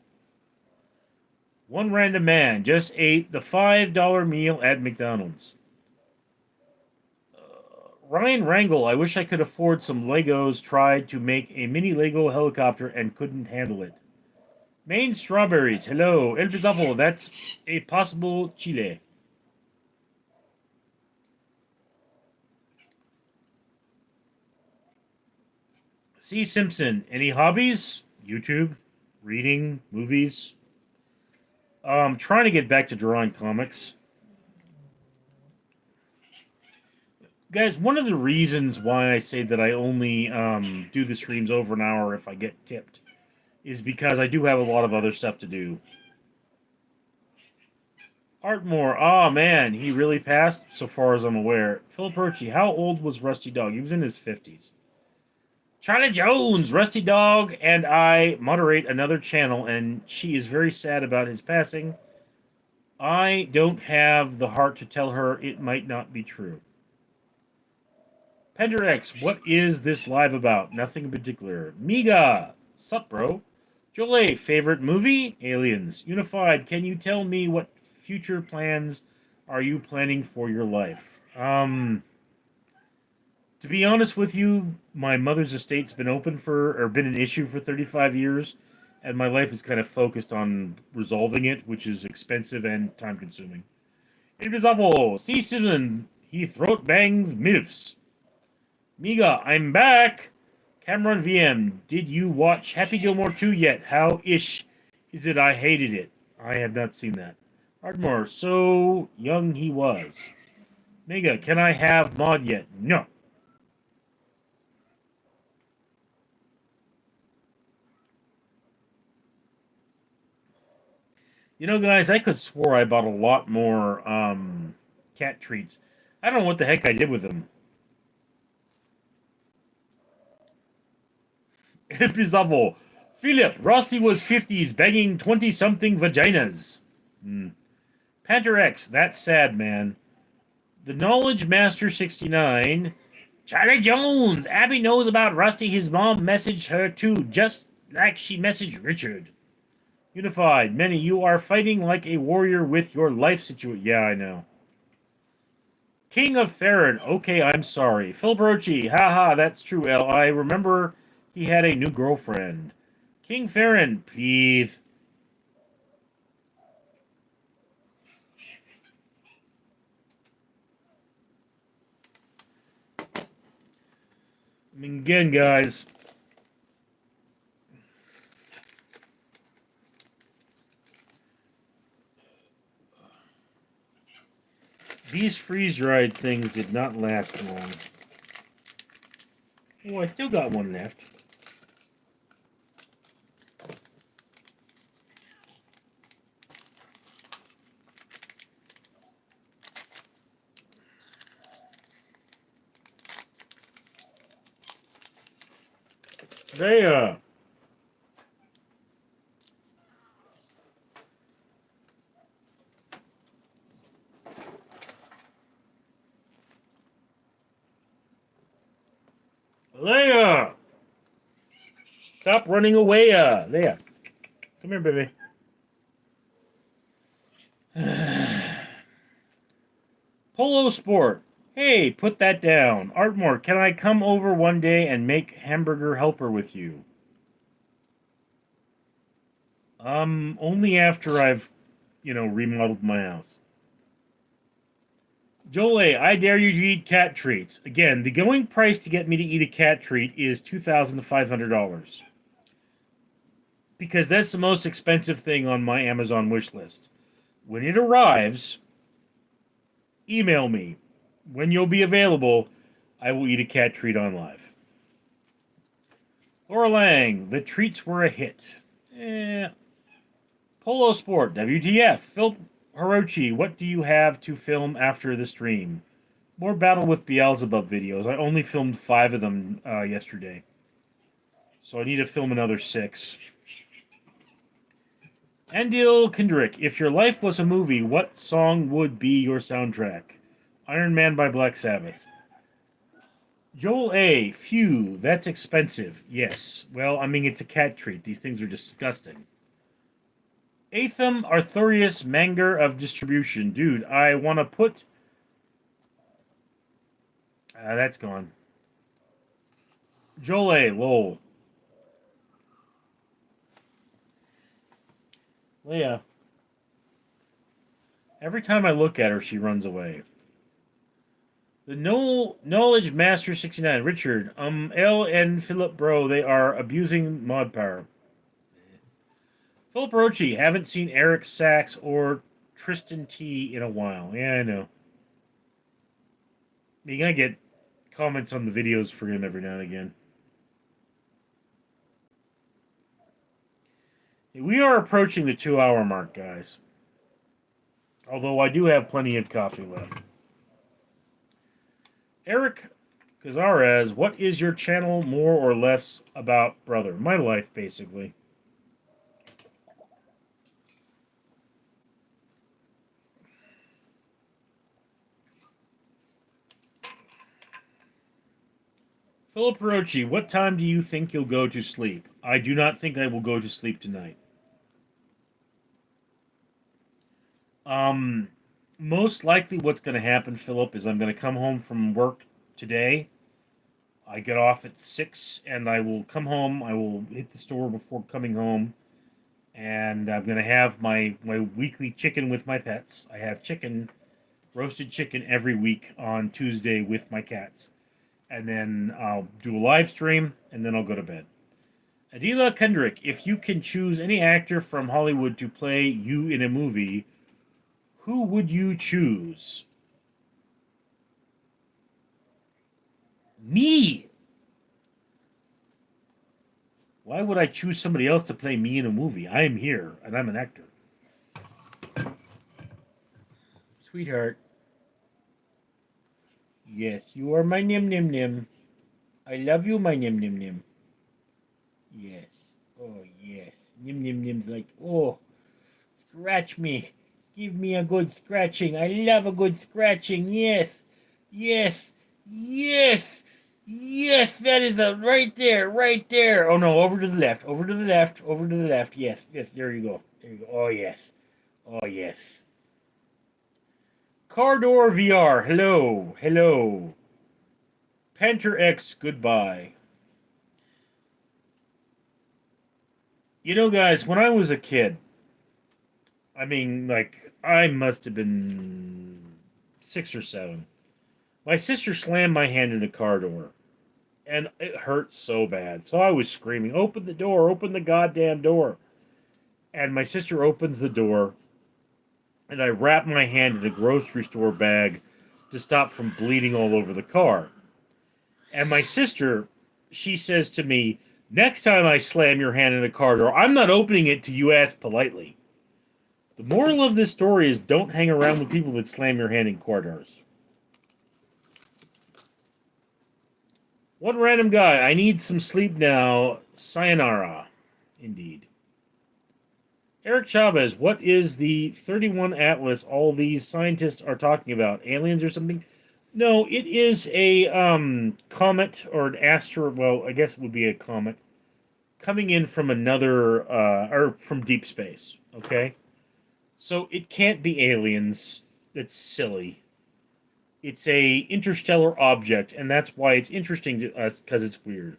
One random man just ate the $5 meal at McDonald's. Ryan Rangel, I wish I could afford some Legos. Tried to make a mini Lego helicopter and couldn't handle it. Maine Strawberries, hello. El Pizarro, that's a possible Chile. C. Simpson, any hobbies? YouTube, reading, movies. Trying to get back to drawing comics. Guys, one of the reasons why I say that I only do the streams over an hour if I get tipped is because I do have a lot of other stuff to do. Artmore, oh man, he really passed, so far as I'm aware. Philip Rochi, how old was Rusty Dog? He was in his 50s. Charlie Jones, Rusty Dog, and I moderate another channel, and she is very sad about his passing. I don't have the heart to tell her it might not be true. Pender X, what is this live about? Nothing in particular. Miga, sup, bro? Jolie, favorite movie? Aliens. Unified, can you tell me what future plans are you planning for your life? To be honest with you, my mother's estate's been been an issue for 35 years, and my life is kind of focused on resolving it, which is expensive and time consuming. It is awful. Season, he throat bangs MILFs. Miga, I'm back. Cameron VM, did you watch Happy Gilmore 2 yet? How ish is it? I hated it. I have not seen that. Ardmore, so young he was. Mega, can I have mod yet? No. You know, guys, I could swore I bought a lot more cat treats. I don't know what the heck I did with them. Episavo. Philip, Rusty was 50s banging 20-something vaginas. Panther X, that's sad, man. The Knowledge Master 69. Charlie Jones. Abby knows about Rusty. His mom messaged her too, just like she messaged Richard. Unified. Many, you are fighting like a warrior with your life situation. Yeah, I know. King of Farron. Okay, I'm sorry. Phil Brochi. Haha, that's true, L. I remember he had a new girlfriend. King Farron, please. I mean, again, guys, these freeze-dried things did not last long. Oh, I still got one left. They, Leia! Stop running away, Leia. Come here, baby. Polo Sport. Hey, put that down. Artmore, can I come over one day and make hamburger helper with you? Only after I've, remodeled my house. Joel A., I dare you to eat cat treats. Again, the going price to get me to eat a cat treat is $2,500. Because that's the most expensive thing on my Amazon wish list. When it arrives, email me. When you'll be available, I will eat a cat treat on live. Laura Lang, the treats were a hit. Polo Sport, WTF. Phil Hirochi, what do you have to film after the stream? More Battle with Beelzebub videos. I only filmed 5 of them yesterday. So I need to film another 6. Andil Kendrick, if your life was a movie, what song would be your soundtrack? Iron Man by Black Sabbath. Joel A. Phew, that's expensive. Yes. Well, I mean, it's a cat treat. These things are disgusting. Atham Arthurius Manger of Distribution. Dude, I want to put... that's gone. Joel A. Lol. Leia. Every time I look at her, she runs away. The Knowledge Master 69. Richard. L and Philip Bro, they are abusing mod power. Philip Rochi, haven't seen Eric Sachs or Tristan T in a while. Yeah, I know. You're gonna get comments on the videos for him every now and again. We are approaching the 2-hour mark, guys. Although I do have plenty of coffee left. Eric Cazares, what is your channel more or less about, brother? My life, basically. Philip Rochi, what time do you think you'll go to sleep? I do not think I will go to sleep tonight. Most likely what's going to happen, Philip, is I'm going to come home from work today. I get off at 6, and I will come home. I will hit the store before coming home, and I'm going to have my weekly chicken with my pets. I have roasted chicken every week on Tuesday with my cats. And then I'll do a live stream, and then I'll go to bed. Adila Kendrick, if you can choose any actor from Hollywood to play you in a movie, who would you choose? Me! Why would I choose somebody else to play me in a movie? I am here, and I'm an actor. Sweetheart. Yes, you are my nim nim nim. I love you, my nim nim nim. Yes. Oh, yes. Nim nim nim's like, oh, scratch me. Give me a good scratching. I love a good scratching. Yes. Yes. Yes. Yes, that is a right there, right there. Oh no, over to the left, over to the left, over to the left. Yes, yes, there you go. There you go. Oh yes. Oh yes. Cardor VR, hello, hello. Panther X, goodbye. You know, guys, when I was a kid, I mean, like, I must have been 6 or 7. My sister slammed my hand in a car door. And it hurt so bad. So I was screaming, "Open the door! Open the goddamn door!" And my sister opens the door, and I wrap my hand in a grocery store bag to stop from bleeding all over the car. And my sister, she says to me, "Next time I slam your hand in a car door, I'm not opening it till you ask politely." The moral of this story is don't hang around with people that slam your hand in car doors. One random guy, I need some sleep now. Sayonara. Indeed. Eric Chavez, what is the 31 Atlas all these scientists are talking about? Aliens or something? No, it is a comet or an asteroid. Well, I guess it would be a comet coming in from another, or from deep space. Okay? So it can't be aliens. That's silly. It's a interstellar object, and that's why it's interesting to us, because it's weird.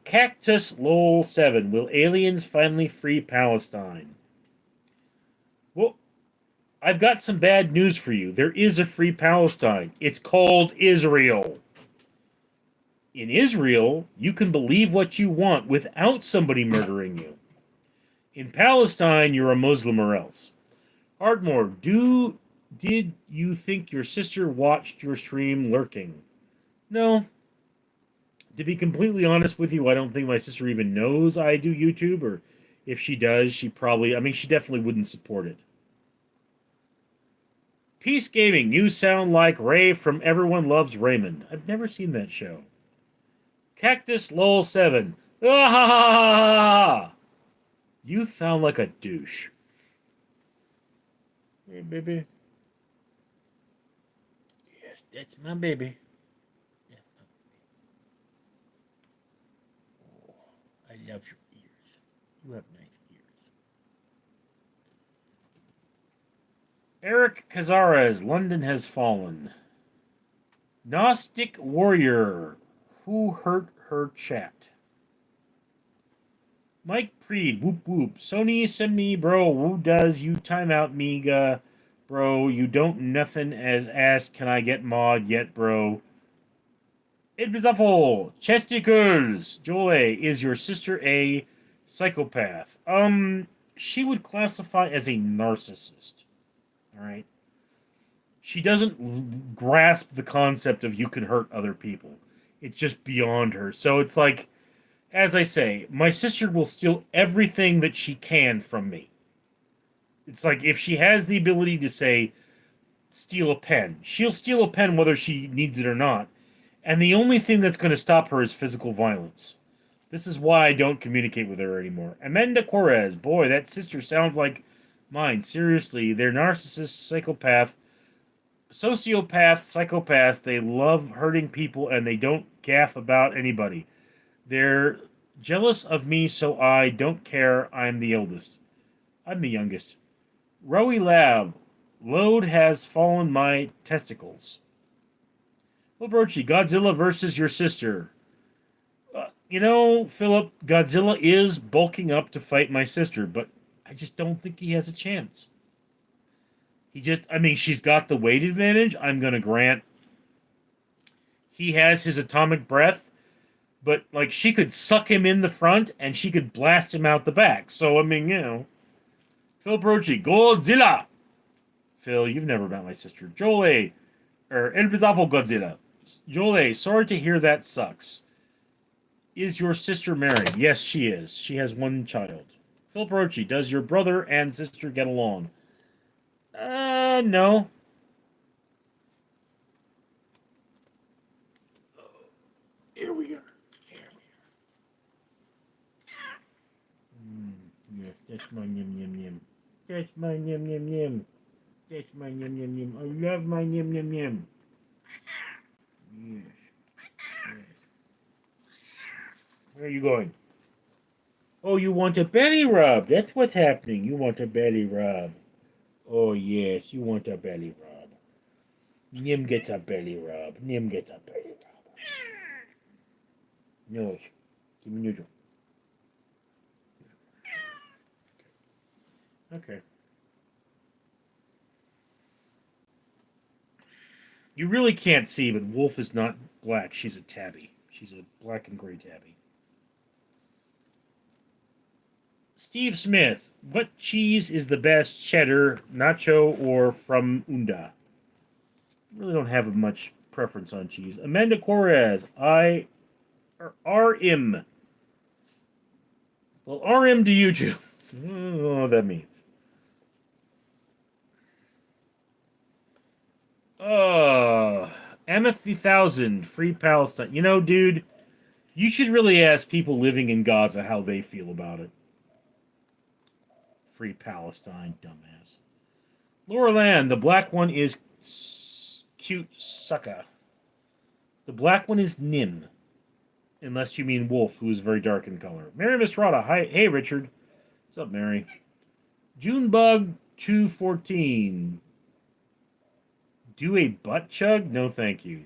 Cactus Lol 7. Will aliens finally free Palestine? Well, I've got some bad news for you. There is a free Palestine. It's called Israel. In Israel, you can believe what you want without somebody murdering you. In Palestine, you're a Muslim or else. Ardmore, did you think your sister watched your stream lurking? No. To be completely honest with you, I don't think my sister even knows I do YouTube, or if she does, she probably, I mean, she definitely wouldn't support it. Peace Gaming, you sound like Ray from Everyone Loves Raymond. I've never seen that show. Cactus Lol 7. Ah! You sound like a douche. Hey, baby. Yes, that's my baby. Yes, oh, I love your ears. You have nice ears. Eric Cazares, London has fallen. Gnostic Warrior, who hurt her chat? Mike Preed, whoop whoop. Sony send me, bro. Who does you timeout Miga? Bro, you don't nothing as ass can I get mod yet, bro. It was awful. Chesticles. Joy, is your sister a psychopath? She would classify as a narcissist. Alright? She doesn't grasp the concept of you can hurt other people. It's just beyond her. So it's like, as I say, my sister will steal everything that she can from me. It's like if she has the ability to say, steal a pen, she'll steal a pen whether she needs it or not. And the only thing that's going to stop her is physical violence. This is why I don't communicate with her anymore. Amanda Correz, boy, that sister sounds like mine. Seriously, they're narcissist, psychopath, sociopath, psychopaths. They love hurting people and they don't gaff about anybody. They're jealous of me, so I don't care. I'm the eldest. I'm the youngest. Rowie Lab. Load has fallen my testicles. Well, Brochi, Godzilla versus your sister. You know, Philip, Godzilla is bulking up to fight my sister, but I just don't think he has a chance. I mean, she's got the weight advantage. I'm going to grant he has his atomic breath, but, like, she could suck him in the front and she could blast him out the back. So, I mean, you know. Phil Brochi, Godzilla! Phil, you've never met my sister. Joel, El Bizarro Godzilla. Joel, sorry to hear that sucks. Is your sister married? Yes, she is. She has one child. Phil Brochi, does your brother and sister get along? No. Here we are. Yes, that's my yum yum yum. That's my yum yum yum. That's my yum yum yum. I love my yum yum yum. Yes. Yes. Where are you going? Oh, you want a belly rub. That's what's happening. You want a belly rub. Oh, yes, you want a belly rub. Nim gets a belly rub. Nim gets a belly rub. No. Give me neutral. Okay. You really can't see, but Wolf is not black. She's a tabby. She's a black and gray tabby. Steve Smith, what cheese is the best, cheddar, nacho, or from Unda? Really don't have much preference on cheese. Amanda Correz, RM. Well, RM to YouTube. I don't know what that means. Uh, Amethy Thousand, Free Palestine. You know, dude, you should really ask people living in Gaza how they feel about it. Free Palestine, dumbass. Laura Land, the black one is cute sucka. The black one is Nim, unless you mean Wolf, who is very dark in color. Mary Mistrada, hi, hey Richard. What's up, Mary? Junebug 214. Do a butt chug? No, thank you.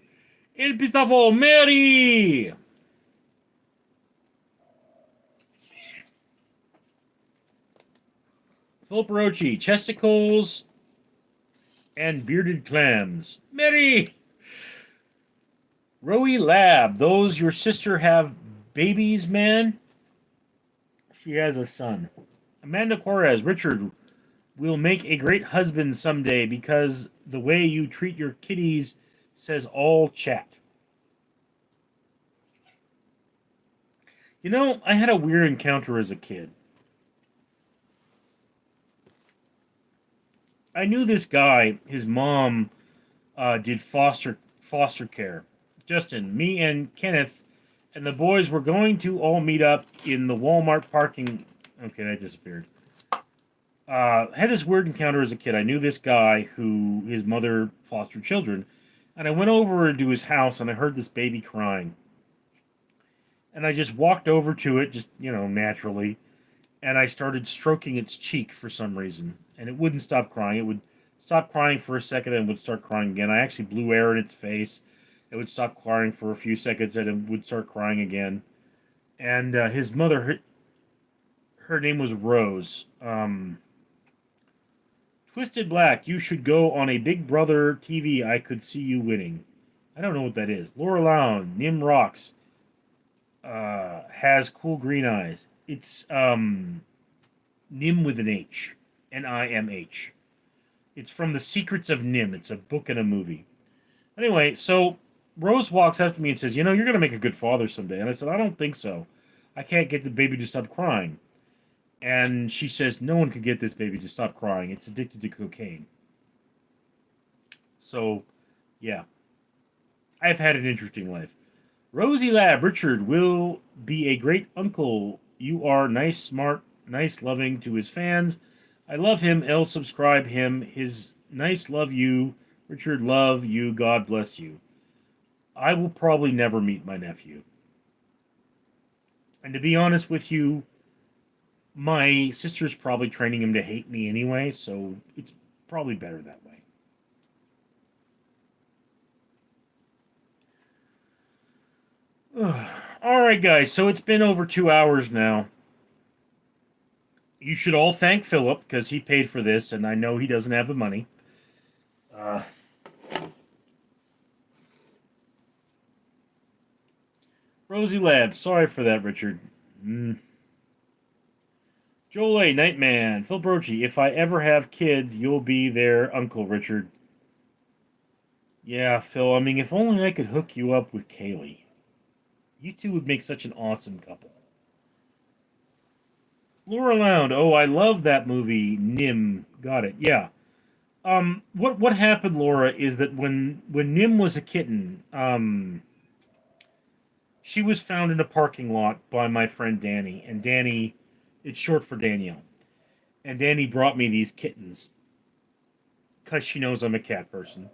El Pistafo, Mary! Philip Rochi, chesticles and bearded clams. Mary! Rowie Lab, those your sister have babies, man? She has a son. Amanda Correz, Richard will make a great husband someday because the way you treat your kitties says all chat. You know, I had a weird encounter as a kid. I knew this guy. His mom did foster care. Justin, me, and Kenneth, and the boys were going to all meet up in the Walmart parking. Okay, that disappeared. Had this weird encounter as a kid. I knew this guy who his mother fostered children, and I went over to his house and I heard this baby crying, and I just walked over to it, just naturally, and I started stroking its cheek for some reason, and it wouldn't stop crying. It would stop crying for a second and would start crying again. I actually blew air in its face. It would stop crying for a few seconds and it would start crying again. And his mother, her name was Rose. Twisted Black, you should go on a Big Brother TV. I could see you winning. I don't know what that is. Laura Lown, Nim Rocks, has cool green eyes. It's Nim with an H. Nimh. It's from The Secrets of Nim. It's a book and a movie. Anyway, so Rose walks up to me and says, you're going to make a good father someday. And I said, I don't think so. I can't get the baby to stop crying. And she says, no one could get this baby to stop crying. It's addicted to cocaine. So, yeah. I've had an interesting life. Rosie Lab, Richard will be a great uncle. You are nice, smart, nice, loving to his fans. I love him. I'll subscribe him. His nice love you. Richard, love you. God bless you. I will probably never meet my nephew. And to be honest with you, my sister's probably training him to hate me anyway, so it's probably better that way. All right, guys, so it's been over 2 hours now. You should all thank Philip because he paid for this, and I know he doesn't have the money. Rosie Lab, sorry for that, Richard. Joel A. Nightman, Phil Brochi, if I ever have kids, you'll be their Uncle Richard. Yeah, Phil, I mean, if only I could hook you up with Kaylee. You two would make such an awesome couple. Laura Lound, oh, I love that movie, Nim. Got it, yeah. What happened, Laura, is that when Nim was a kitten, she was found in a parking lot by my friend Danny, and Danny, it's short for Danielle, and Danny brought me these kittens because she knows I'm a cat person,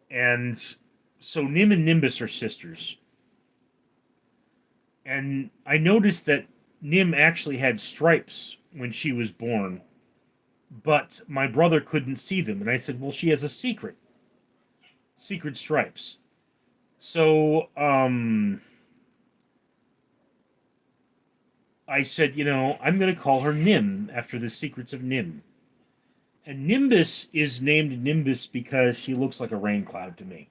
and so Nim and Nimbus are sisters, and I noticed that Nim actually had stripes when she was born, but my brother couldn't see them, and I said, well, she has a secret stripes. So, I said, I'm going to call her Nim after the secrets of Nim. And Nimbus is named Nimbus because she looks like a rain cloud to me.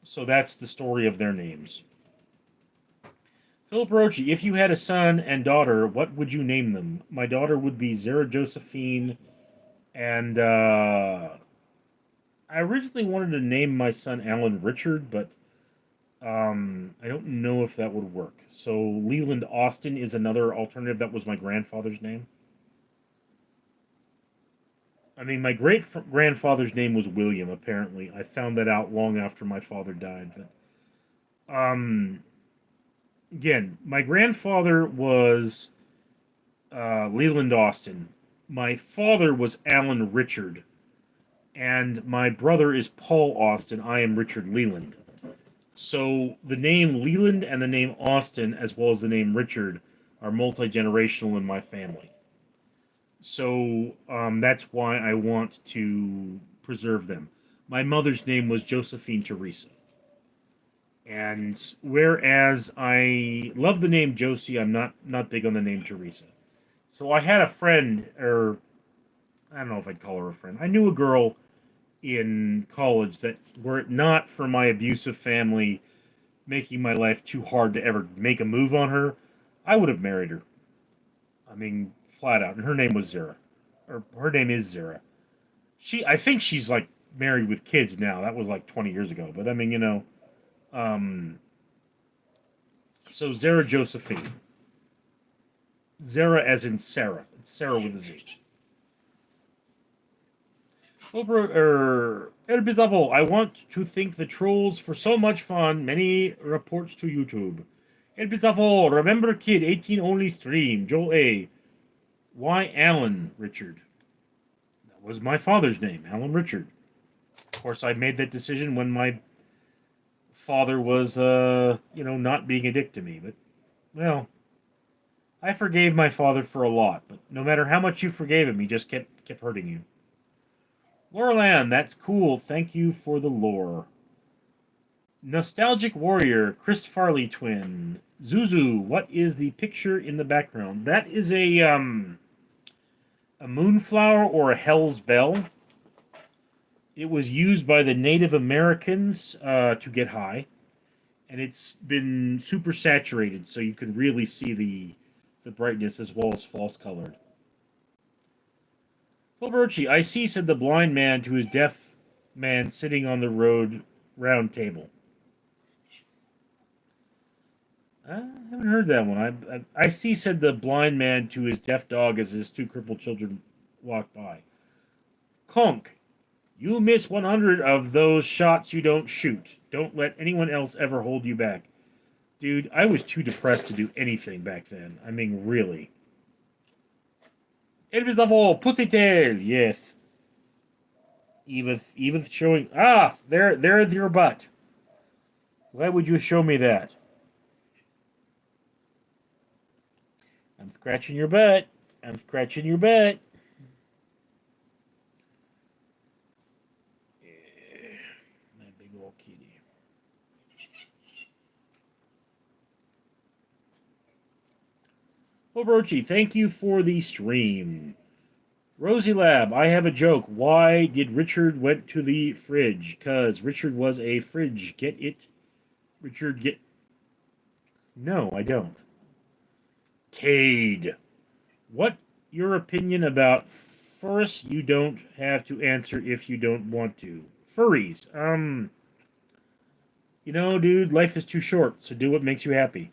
So that's the story of their names. Philip Rochi, if you had a son and daughter, what would you name them? My daughter would be Zara Josephine, and I originally wanted to name my son Alan Richard, but I don't know if that would work. So Leland Austin is another alternative. That was my grandfather's name. I mean, my great grandfather's name was William. Apparently, I found that out long after my father died. But again, my grandfather was Leland Austin. My father was Alan Richard, and my brother is Paul Austin. I am Richard Leland. So the name Leland and the name Austin, as well as the name Richard, are multi generational in my family. So that's why I want to preserve them. My mother's name was Josephine Teresa. And whereas I love the name Josie, I'm not big on the name Teresa. So I had a friend, or I don't know if I'd call her a friend. I knew a girl in college that, were it not for my abusive family making my life too hard to ever make a move on her, I would have married her. I mean, flat out. And her name was Zara. Or her name is Zara. I think she's like married with kids now. That was like 20 years ago. But I mean, um, so Zara Josephine. Zara as in Sarah. It's Sarah with a Z. I want to thank the trolls for so much fun. Many reports to YouTube. El Bizarro, remember kid, 18 only stream. Joel A. Why Alan Richard? That was my father's name, Alan Richard. Of course, I made that decision when my father was, not being a dick to me. But, well, I forgave my father for a lot. But no matter how much you forgave him, he just kept hurting you. Laurel that's cool. Thank you for the lore. Nostalgic Warrior, Chris Farley twin. Zuzu, what is the picture in the background? That is a moonflower or a hell's bell. It was used by the Native Americans to get high, and it's been super saturated, so you can really see the brightness as well as false colored. Fulberchi, I see, said the blind man to his deaf man sitting on the round table. I haven't heard that one. I see, said the blind man to his deaf dog as his two crippled children walked by. Conk, you miss 100 of those shots you don't shoot. Don't let anyone else ever hold you back. Dude, I was too depressed to do anything back then. I mean, really. Elvis Lavo, Pussytail, yes. Edith showing... Ah, there's your butt. Why would you show me that? I'm scratching your butt. I'm scratching your butt. My big old kitty. Well, Brochi, thank you for the stream. Rosie Lab, I have a joke. Why did Richard went to the fridge? 'Cause Richard was a fridge. Get it? Richard, get... No, I don't. Cade. What your opinion about furries? You don't have to answer if you don't want to. Furries. Dude, life is too short, so do what makes you happy.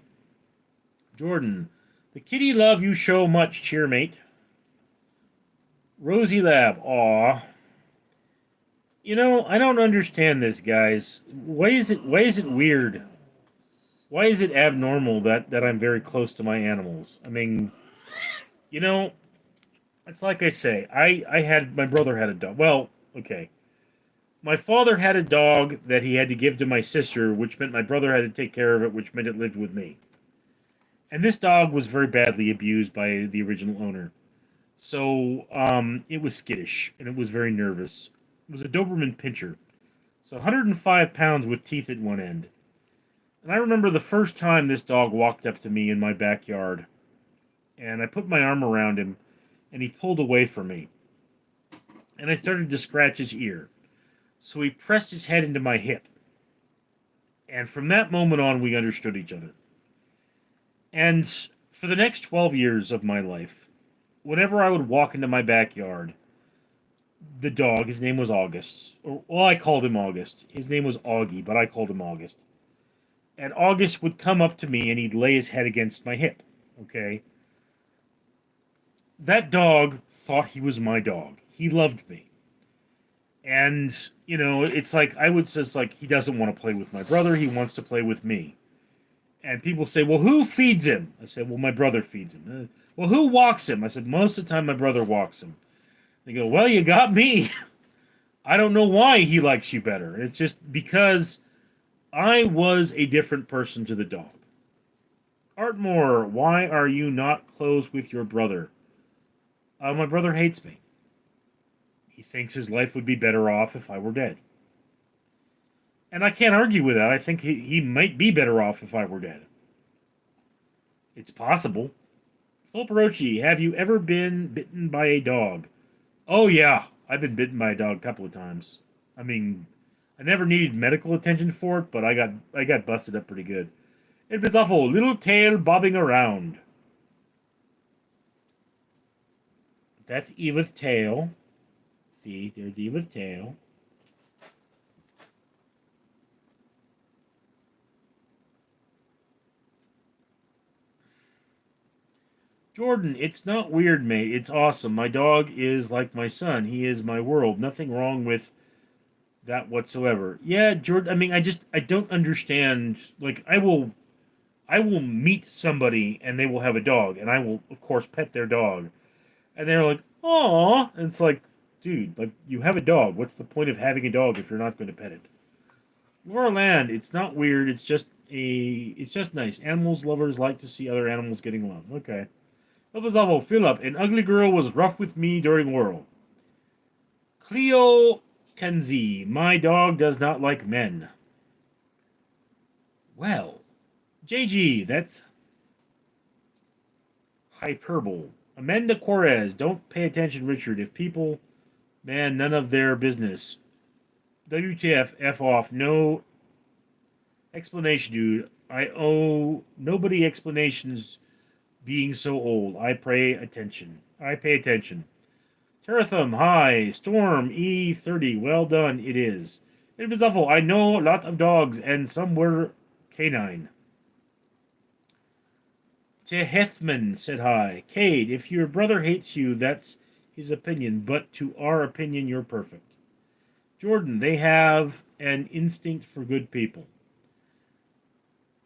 Jordan. The kitty love you show much, cheermate. Rosie Lab. Aw. I don't understand this, guys. Why is it weird? Why is it abnormal that I'm very close to my animals? I mean, it's like I say, my brother had a dog. Well, okay. My father had a dog that he had to give to my sister, which meant my brother had to take care of it, which meant it lived with me. And this dog was very badly abused by the original owner. So, it was skittish, and it was very nervous. It was a Doberman Pinscher. So 105 pounds with teeth at one end. And I remember the first time this dog walked up to me in my backyard. And I put my arm around him, and he pulled away from me. and I started to scratch his ear. So he pressed his head into my hip. And from that moment on, we understood each other. And for the next 12 years of my life, whenever I would walk into my backyard, the dog, his name was August. Well, I called him August. His name was Augie, but I called him August. And August would come up to me and he'd lay his head against my hip. Okay? That dog thought he was my dog. He loved me. And, it's like, I would say, like, he doesn't want to play with my brother. He wants to play with me. And people say, well, who feeds him? I said, well, my brother feeds him. Well, who walks him? I said, most of the time my brother walks him. They go, well, you got me. I don't know why he likes you better. It's just because I was a different person to the dog. Artmore, why are you not close with your brother? My brother hates me. He thinks his life would be better off if I were dead. And I can't argue with that. I think he might be better off if I were dead. It's possible. Phil Perochi, have you ever been bitten by a dog? Oh, yeah. I've been bitten by a dog a couple of times. I mean, I never needed medical attention for it, but I got busted up pretty good. It was awful. Little tail bobbing around. That's Eva's tail. See, there's Eva's tail. Jordan, it's not weird, mate. It's awesome. My dog is like my son. He is my world. Nothing wrong with that whatsoever. Yeah, Jordan, I mean, I don't understand. Like, I will meet somebody and they will have a dog, and I will, of course, pet their dog. And they're like, "Aw," and it's like, dude, like, you have a dog. What's the point of having a dog if you're not going to pet it? Laura Land, it's not weird. It's just nice. Animals lovers like to see other animals getting love. Okay. Lopez Philip, an ugly girl was rough with me during World. Cleo Kenzie, my dog does not like men. Well, JG, that's hyperbole. Amanda Quarez, don't pay attention, Richard. If people, man, none of their business. WTF, F off. No explanation, dude. I owe nobody explanations being so old. I pay attention. I pay attention. Terathum, hi. Storm, E30. Well done, it is. It was awful. I know a lot of dogs, and some were canine. Tehethman said hi. Cade, if your brother hates you, that's his opinion, but to our opinion, you're perfect. Jordan, they have an instinct for good people.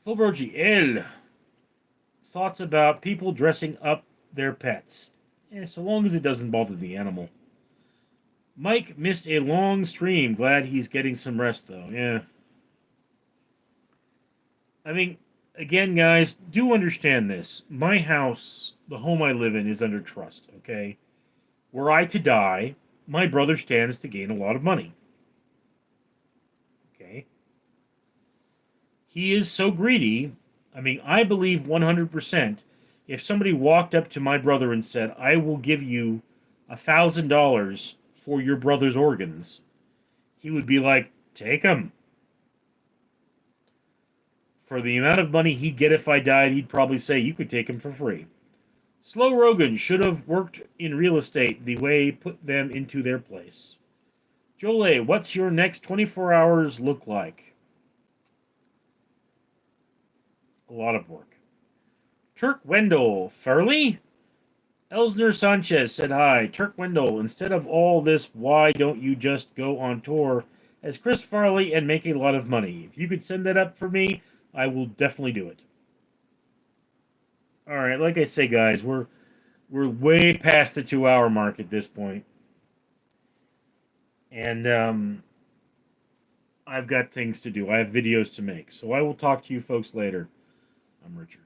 Fulbrogi, El. Thoughts about people dressing up their pets. So long as it doesn't bother the animal. Mike missed a long stream. Glad he's getting some rest, though. Yeah. I mean, again, guys, do understand this. My house, the home I live in, is under trust, okay? Were I to die, my brother stands to gain a lot of money. Okay? He is so greedy. I mean, I believe 100% if somebody walked up to my brother and said, I will give you $1,000 for your brother's organs, he would be like, take them. For the amount of money he'd get if I died, he'd probably say, you could take him for free. Slow Rogan should have worked in real estate the way put them into their place. Jolie, what's your next 24 hours look like? A lot of work. Turk Wendell, Furley? Elsner Sanchez said hi. Turk Wendell, instead of all this, why don't you just go on tour as Chris Farley and make a lot of money? If you could send that up for me, I will definitely do it. All right, like I say, guys, we're way past the 2 hour mark at this point, and I've got things to do. I have videos to make, so I will talk to you folks later. I'm Richard.